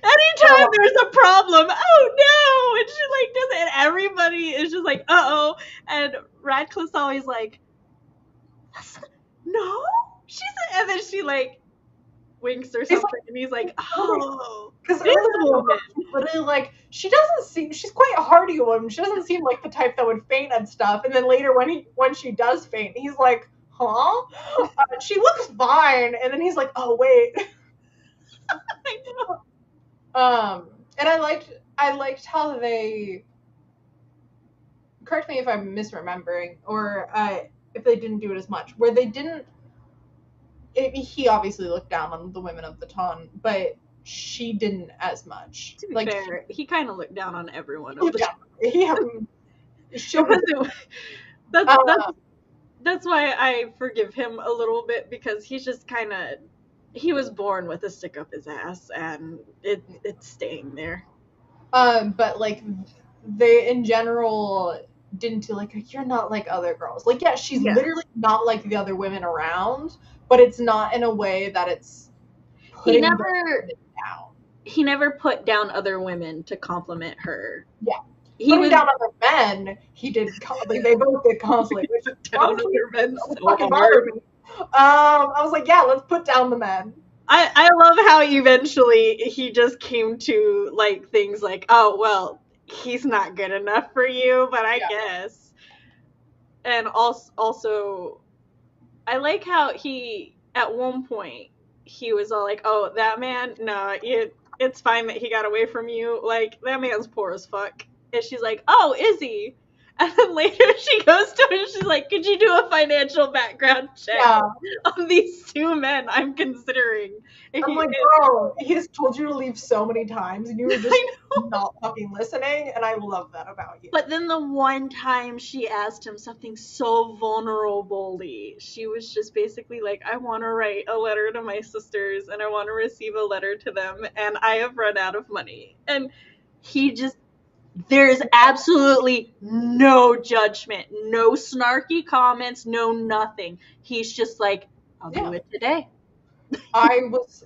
S2: anytime there's a problem, oh no, and she like does it, and everybody is just like, uh-oh, and Radcliffe's always like, no, and then she like winks or something, and he's like, oh,
S1: because literally like, she doesn't seem, she's quite a hardy woman, she doesn't seem like the type that would faint and stuff. And then later when she does faint, he's like, huh? She looks fine. And then he's like, oh wait.
S2: I know.
S1: And I liked how they, correct me if I'm misremembering, or if they didn't do it as much, where they didn't, he obviously looked down on the women of the ton, but she didn't as much.
S2: To be
S1: Like,
S2: fair, he kind of looked down on everyone.
S1: She'll
S2: That's why I forgive him a little bit, because he's just kind of, he was born with a stick up his ass, and it's staying there.
S1: But like they in general didn't feel like you're not like other girls. Like, yeah, she's literally not like the other women around, but it's not in a way that it's putting them down.
S2: He never put down other women to compliment her.
S1: Yeah. Putting down other men, he did. Like, they both did constantly. Which
S2: down other men so
S1: fucking
S2: hard.
S1: I was like, yeah, let's put down the men.
S2: I love how eventually he just came to like things like, oh well, he's not good enough for you, but I guess. And also, I like how he at one point he was all like, oh, that man, no, it's fine that he got away from you. Like, that man's poor as fuck. And she's like, oh, is he? And then later she goes to him and she's like, could you do a financial background check on these two men I'm considering? And
S1: I'm like, bro, he has told you to leave so many times and you were just not fucking listening, and I love that about you.
S2: But then the one time she asked him something so vulnerably, she was just basically like, I want to write a letter to my sisters and I want to receive a letter to them and I have run out of money. And he just, there's absolutely no judgment, no snarky comments, no nothing. He's just like, I'll do it today.
S1: That's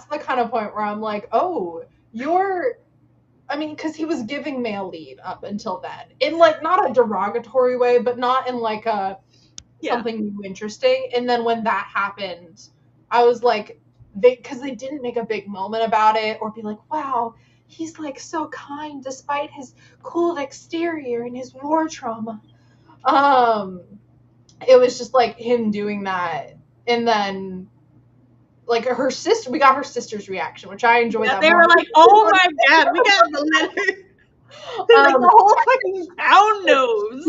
S1: the kind of point where I'm like, oh, because he was giving male lead up until then, in like not a derogatory way, but not in like a something new interesting. And then when that happened, I was like, because they didn't make a big moment about it or be like, wow, he's like so kind despite his cold exterior and his war trauma. It was just like him doing that, and then like her sister, we got her sister's reaction, which I enjoyed. That
S2: they were like, "Oh my god, we got the letter." Like the whole fucking town knows.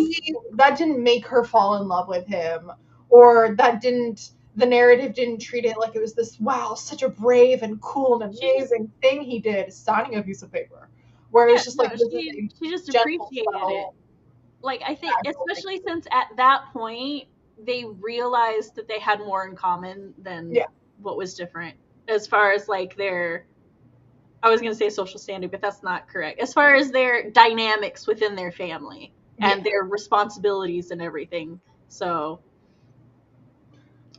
S1: That didn't make her fall in love with him, or the narrative didn't treat it like it was this, wow, such a brave and cool and amazing thing he did, signing a piece of paper. Where it's just like,
S2: she just appreciated it. Like, I think, especially since at that point they realized that they had more in common than what was different, as far as like their, I was going to say social standing, but that's not correct, as far as their dynamics within their family and their responsibilities and everything. So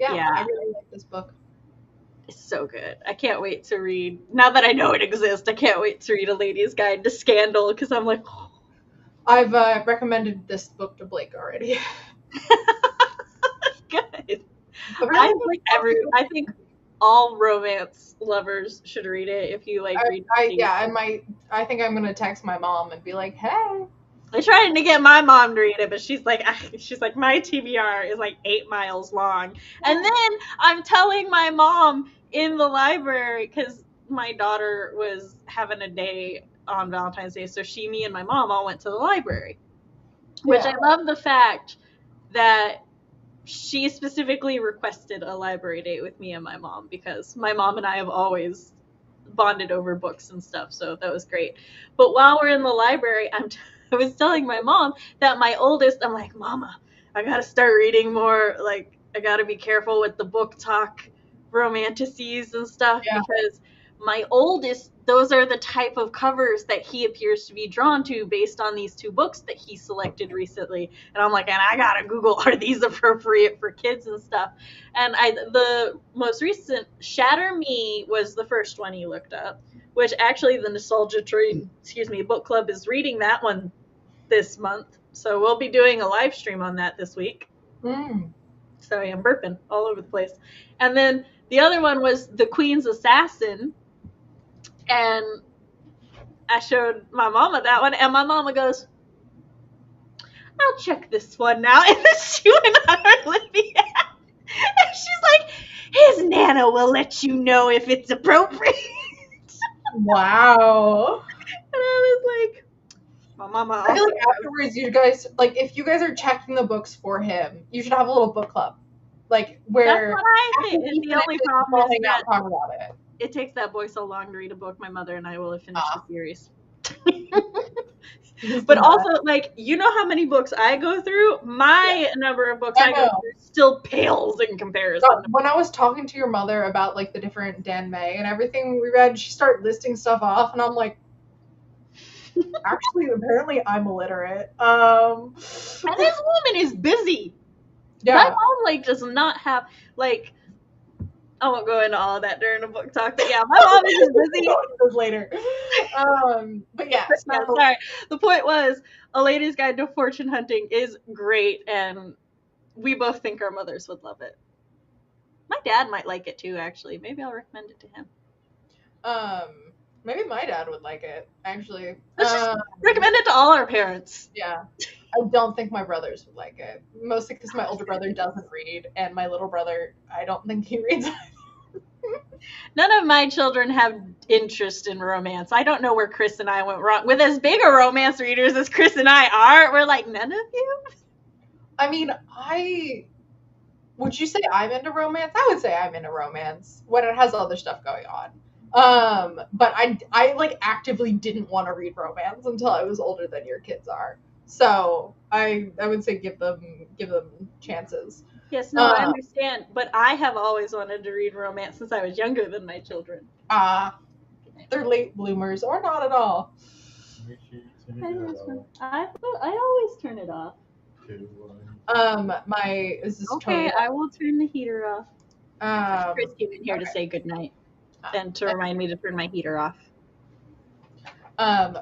S1: I really like this book.
S2: It's so good. I can't wait to read, now that I know it exists, I can't wait to read A Lady's Guide to Scandal, because I'm like, oh.
S1: I've recommended this book to Blake already.
S2: Good. I think all romance lovers should read it if you like read.
S1: I think I'm gonna text my mom and be like, hey.
S2: I tried to get my mom to read it, but she's like, my TBR is like 8 miles long. And then I'm telling my mom in the library, because my daughter was having a day on Valentine's Day, so me and my mom all went to the library, which I love the fact that she specifically requested a library date with me and my mom, because my mom and I have always bonded over books and stuff, so that was great. But while we're in the library, I was telling my mom that my oldest, I'm like, Mama, I gotta start reading more, like, I gotta be careful with the book talk romanticities and stuff, because my oldest, those are the type of covers that he appears to be drawn to based on these 2 books that he selected recently. And I'm like, and I gotta Google, are these appropriate for kids and stuff? And the most recent, Shatter Me, was the first one he looked up, which actually the Nostalgia Train, book club is reading that one this month. So we'll be doing a live stream on that this week. Sorry, I'm burping all over the place. And then the other one was The Queen's Assassin. And I showed my mama that one, and my mama goes, I'll check this one now. And then she went on her Libby app, and she's like, his Nana will let you know if it's appropriate.
S1: Wow.
S2: And I was like, my mama.
S1: I feel like afterwards, you guys, like, if you guys are checking the books for him, you should have a little book club. Like,
S2: That's
S1: where
S2: what I think.
S1: after
S2: The only problem
S1: we'll
S2: is
S1: hang out
S2: that
S1: and talk about it.
S2: it takes that boy so long to read a book. My mother and I will have finished the series.
S1: He's the
S2: But
S1: best.
S2: also, like, you know how many books I go through? My number of books I go through still pales in comparison.
S1: When I was talking to your mother about, like, the different Dan May and everything we read, she started listing stuff off, and I'm like, actually, apparently I'm illiterate.
S2: And this woman is busy.
S1: Yeah.
S2: My mom, like, does not have, like, I won't go into all of that during a book talk, but yeah, my mom is just busy.
S1: We'll go into this later. But yeah.
S2: Yeah, sorry. The point was, A Lady's Guide to Fortune Hunting is great, and we both think our mothers would love it. My dad might like it too, actually. Maybe I'll recommend it to him.
S1: Maybe my dad would like it, actually.
S2: Let's just recommend it to all our parents.
S1: Yeah. I don't think my brothers would like it. Mostly because my older brother doesn't read, and my little brother, I don't think he reads.
S2: None of my children have interest in romance. I don't know where Chris and I went wrong. With as big a romance readers as Chris and I are, we're like, none of you?
S1: I mean, would you say I'm into romance? I would say I'm into romance when it has other stuff going on. But I like actively didn't want to read romance until I was older than your kids are. So I would say give them chances.
S2: Yes, no, I understand, but I have always wanted to read romance since I was younger than my children.
S1: They're late bloomers, or not at all.
S2: I always turn it off.
S1: Is this
S2: okay? I will turn the heater off. Chris came in here to say goodnight, and to remind me to turn my heater off.
S1: On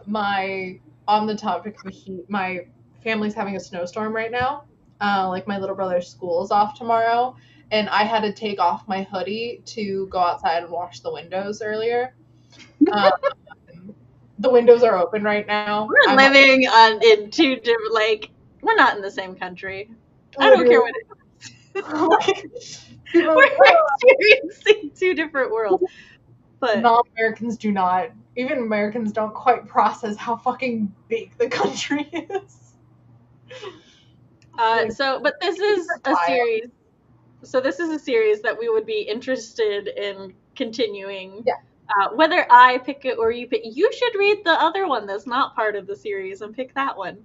S1: the topic of heat, my family's having a snowstorm right now. Like my little brother's school is off tomorrow, and I had to take off my hoodie to go outside and wash the windows earlier. The windows are open right now.
S2: We're living in two different, like, we're not in the same country. I don't care what it is. We're experiencing two different worlds. But
S1: non-Americans do not. Even Americans don't quite process how fucking big the country is.
S2: But this is a series. So this is a series that we would be interested in continuing.
S1: Yeah.
S2: Whether I pick it or you pick, you should read the other one that's not part of the series and pick that one.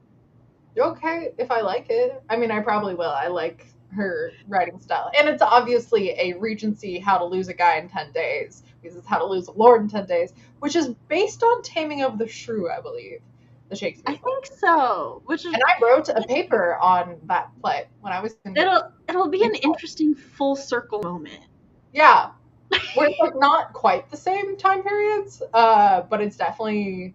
S1: Okay, if I like it. I mean, I probably will. I like her writing style. And it's obviously a Regency How to Lose a Guy in 10 Days, because it's How to Lose a Lord in 10 Days, which is based on Taming of the Shrew, I believe. The Shakespeare play.
S2: I think so. And
S1: I wrote a paper on that play when I was in
S2: It'll be an interesting full circle moment.
S1: Yeah. Where it's like not quite the same time periods, but it's definitely,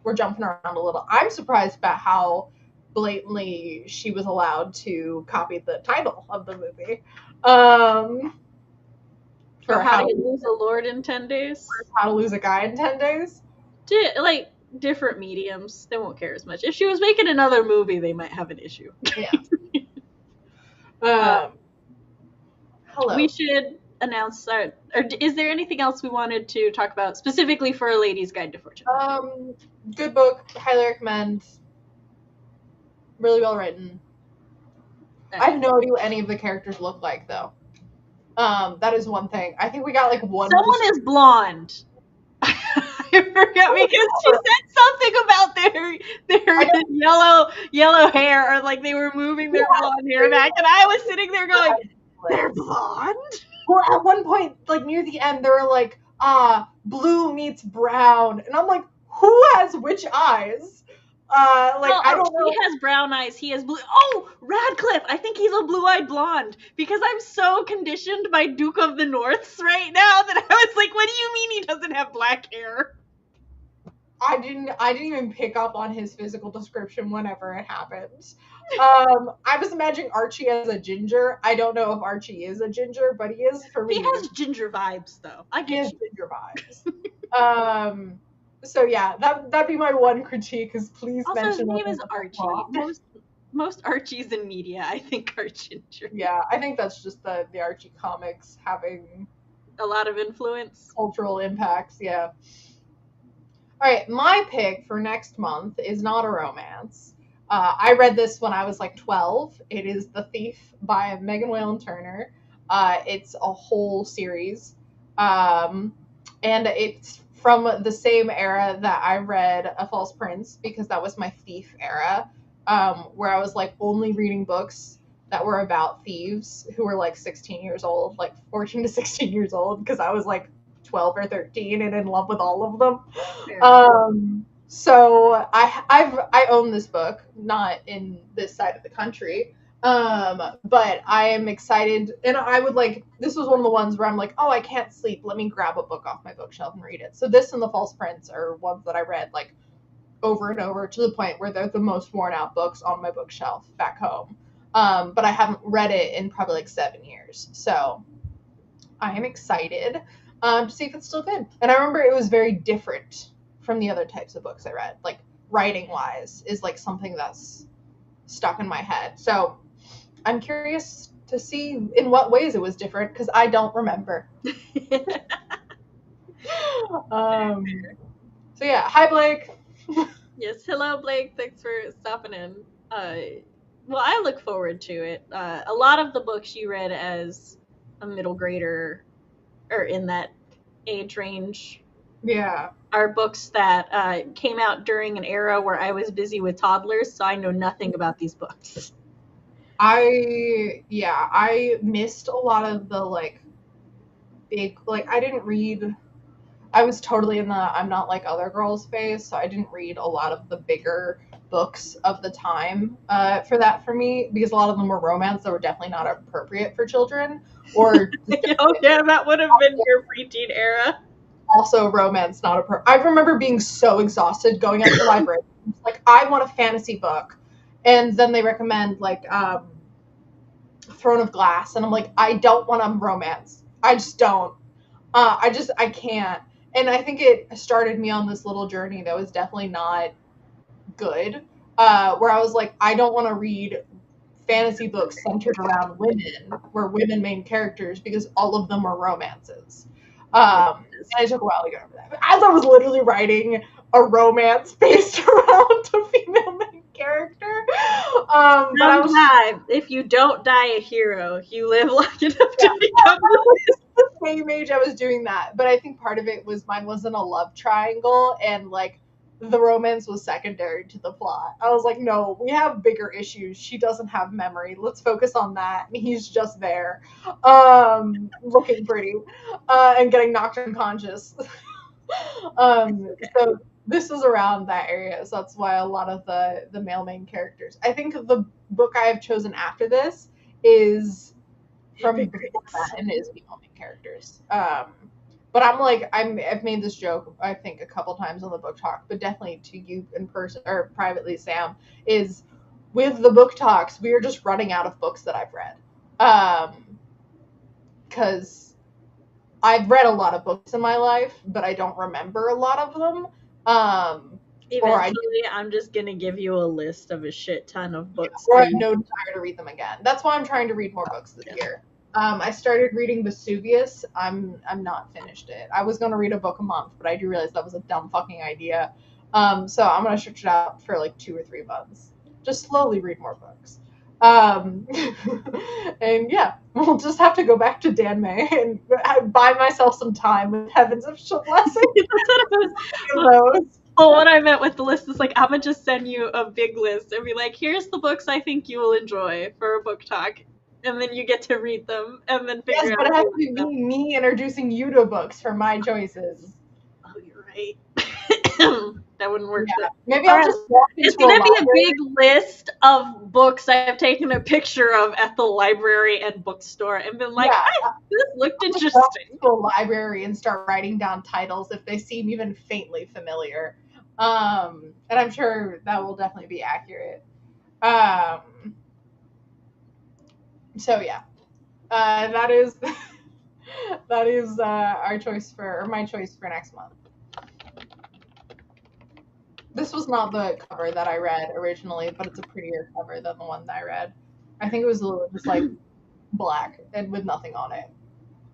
S1: we're jumping around a little. I'm surprised about how blatantly she was allowed to copy the title of the movie.
S2: For How to Lose a Lord in 10 Days?
S1: How to Lose a Guy in 10 Days?
S2: Like, different mediums. They won't care as much. If she was making another movie, they might have an issue.
S1: Yeah. Hello.
S2: We should announce or is there anything else we wanted to talk about specifically for A Lady's Guide to Fortune?
S1: Good book. Highly recommend. Really well written. I have no idea what any of the characters look like, though. That is one thing. I think we got like one.
S2: Someone is blonde. I forget because she said something about their yellow hair, or like they were moving their blonde hair back, and I was sitting there going, "They're blonde."
S1: Well, at one point, like near the end, they were like, blue meets brown, and I'm like, who has which eyes? I don't know.
S2: He has brown eyes. He has blue. Oh, Radcliffe. I think he's a blue-eyed blonde because I'm so conditioned by Duke of the Norths right now that I was like, what do you mean he doesn't have black hair?
S1: I didn't even pick up on his physical description whenever it happened. I was imagining Archie as a ginger. I don't know if Archie is a ginger, but he is for me.
S2: He has ginger vibes, though.
S1: He has ginger vibes. So yeah, that'd be my one critique. Is please
S2: also,
S1: mention
S2: his name is Archie. Most Archies in media, I think, are ginger.
S1: Yeah, I think that's just the Archie comics having
S2: a lot of influence,
S1: cultural impacts. Yeah. All right, my pick for next month is not a romance. I read this when I was like 12. It is The Thief by Megan Whalen Turner. It's a whole series, and it's from the same era that I read A False Prince, because that was my thief era, where I was like only reading books that were about thieves who were like 16 years old, like 14 to 16 years old, because I was like 12 or 13 and in love with all of them. So I own this book, not in this side of the country. But I am excited, and I would like, this was one of the ones where I'm like, oh, I can't sleep. Let me grab a book off my bookshelf and read it. So this and The False Prince are ones that I read like over and over, to the point where they're the most worn out books on my bookshelf back home. But I haven't read it in probably like 7 years. So I am excited to see if it's still good. And I remember it was very different from the other types of books I read. Like writing wise is like something that's stuck in my head. So I'm curious to see in what ways it was different, because I don't remember. So yeah, hi Blake.
S2: Yes, hello Blake. Thanks for stopping in. Well, I look forward to it. A lot of the books you read as a middle grader, or in that age range,
S1: Yeah,
S2: are books that came out during an era where I was busy with toddlers, so I know nothing about these books.
S1: I missed a lot of the like big, like I didn't read. I was totally in the I'm not like other girls phase, so I didn't read a lot of the bigger books of the time for me, because a lot of them were romance that were definitely not appropriate for children, or
S2: Oh yeah, that would have been your preteen era.
S1: also romance not appropriate. I remember being so exhausted going out to the library, like I want a fantasy book, and then they recommend like Throne of Glass, and I'm like, I don't want a romance. I just don't. I can't. And I think it started me on this little journey that was definitely not good, where I was like, I don't want to read fantasy books centered around women, where women main characters, because all of them are romances. And it took a while to get over that. But as I was literally writing a romance based around a female main character, but I was
S2: if you don't die a hero, you live long enough to become
S1: the same age I was doing that. But I think part of it was mine wasn't a love triangle, and like the romance was secondary to the plot. I was like, no, we have bigger issues. She doesn't have memory. Let's focus on that. And he's just there, looking pretty, and getting knocked unconscious. So this is around that area, so that's why a lot of the male main characters. I think the book I have chosen after this is from before that, and is female main characters. But I'm like, I've made this joke I think a couple times on the book talk, but definitely to you in person or privately, Sam, is with the book talks we are just running out of books that I've read, because I've read a lot of books in my life, but I don't remember a lot of them.
S2: Eventually, I'm just gonna give you a list of a shit ton of books.
S1: Or I have no desire to read them again. That's why I'm trying to read more books this year. I started reading Vesuvius. I'm not finished it. I was gonna read a book a month, but I do realize that was a dumb fucking idea. So I'm gonna stretch it out for like 2 or 3 months. Just slowly read more books. And yeah, we'll just have to go back to Dan May and buy myself some time with Heavens if she'll bless it.
S2: Well, what I meant with the list is like, I'm gonna just send you a big list and be like, here's the books I think you will enjoy for a book talk. And then you get to read them and then figure out.
S1: But it has to be me introducing you to books for my choices.
S2: Oh, you're right. That wouldn't work.
S1: Yeah. Maybe I'll just walk into
S2: It's gonna be a big list of books I have taken a picture of at the library and bookstore and been like, this looked interesting.
S1: Walk to a library and start writing down titles if they seem even faintly familiar. And I'm sure that will definitely be accurate. So yeah, that is our choice for my choice for next month. This was not the cover that I read originally, but it's a prettier cover than the one that I read. I think it was a little just like black and with nothing on it.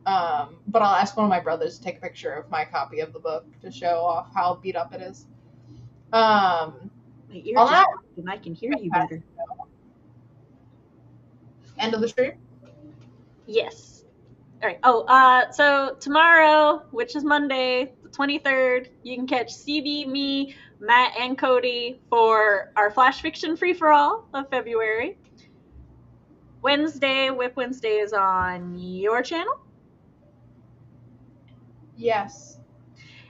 S1: But I'll ask one of my brothers to take a picture of my copy of the book to show off how beat up it is.
S2: My ears are and I can hear you better.
S1: End of the stream?
S2: Yes. All right. So tomorrow, which is Monday, the 23rd, you can catch CB, me, Matt, and Cody for our Flash Fiction Free for All of February. Wednesday, Whip Wednesday is on your channel.
S1: Yes.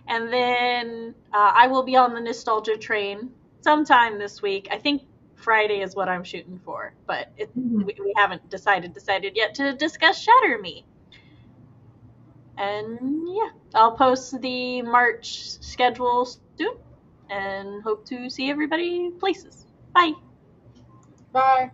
S2: And then I will be on the Nostalgia Train sometime this week. I think Friday is what I'm shooting for, but we haven't decided yet to discuss Shatter Me. And yeah, I'll post the March schedule soon and hope to see everybody places. Bye.
S1: Bye.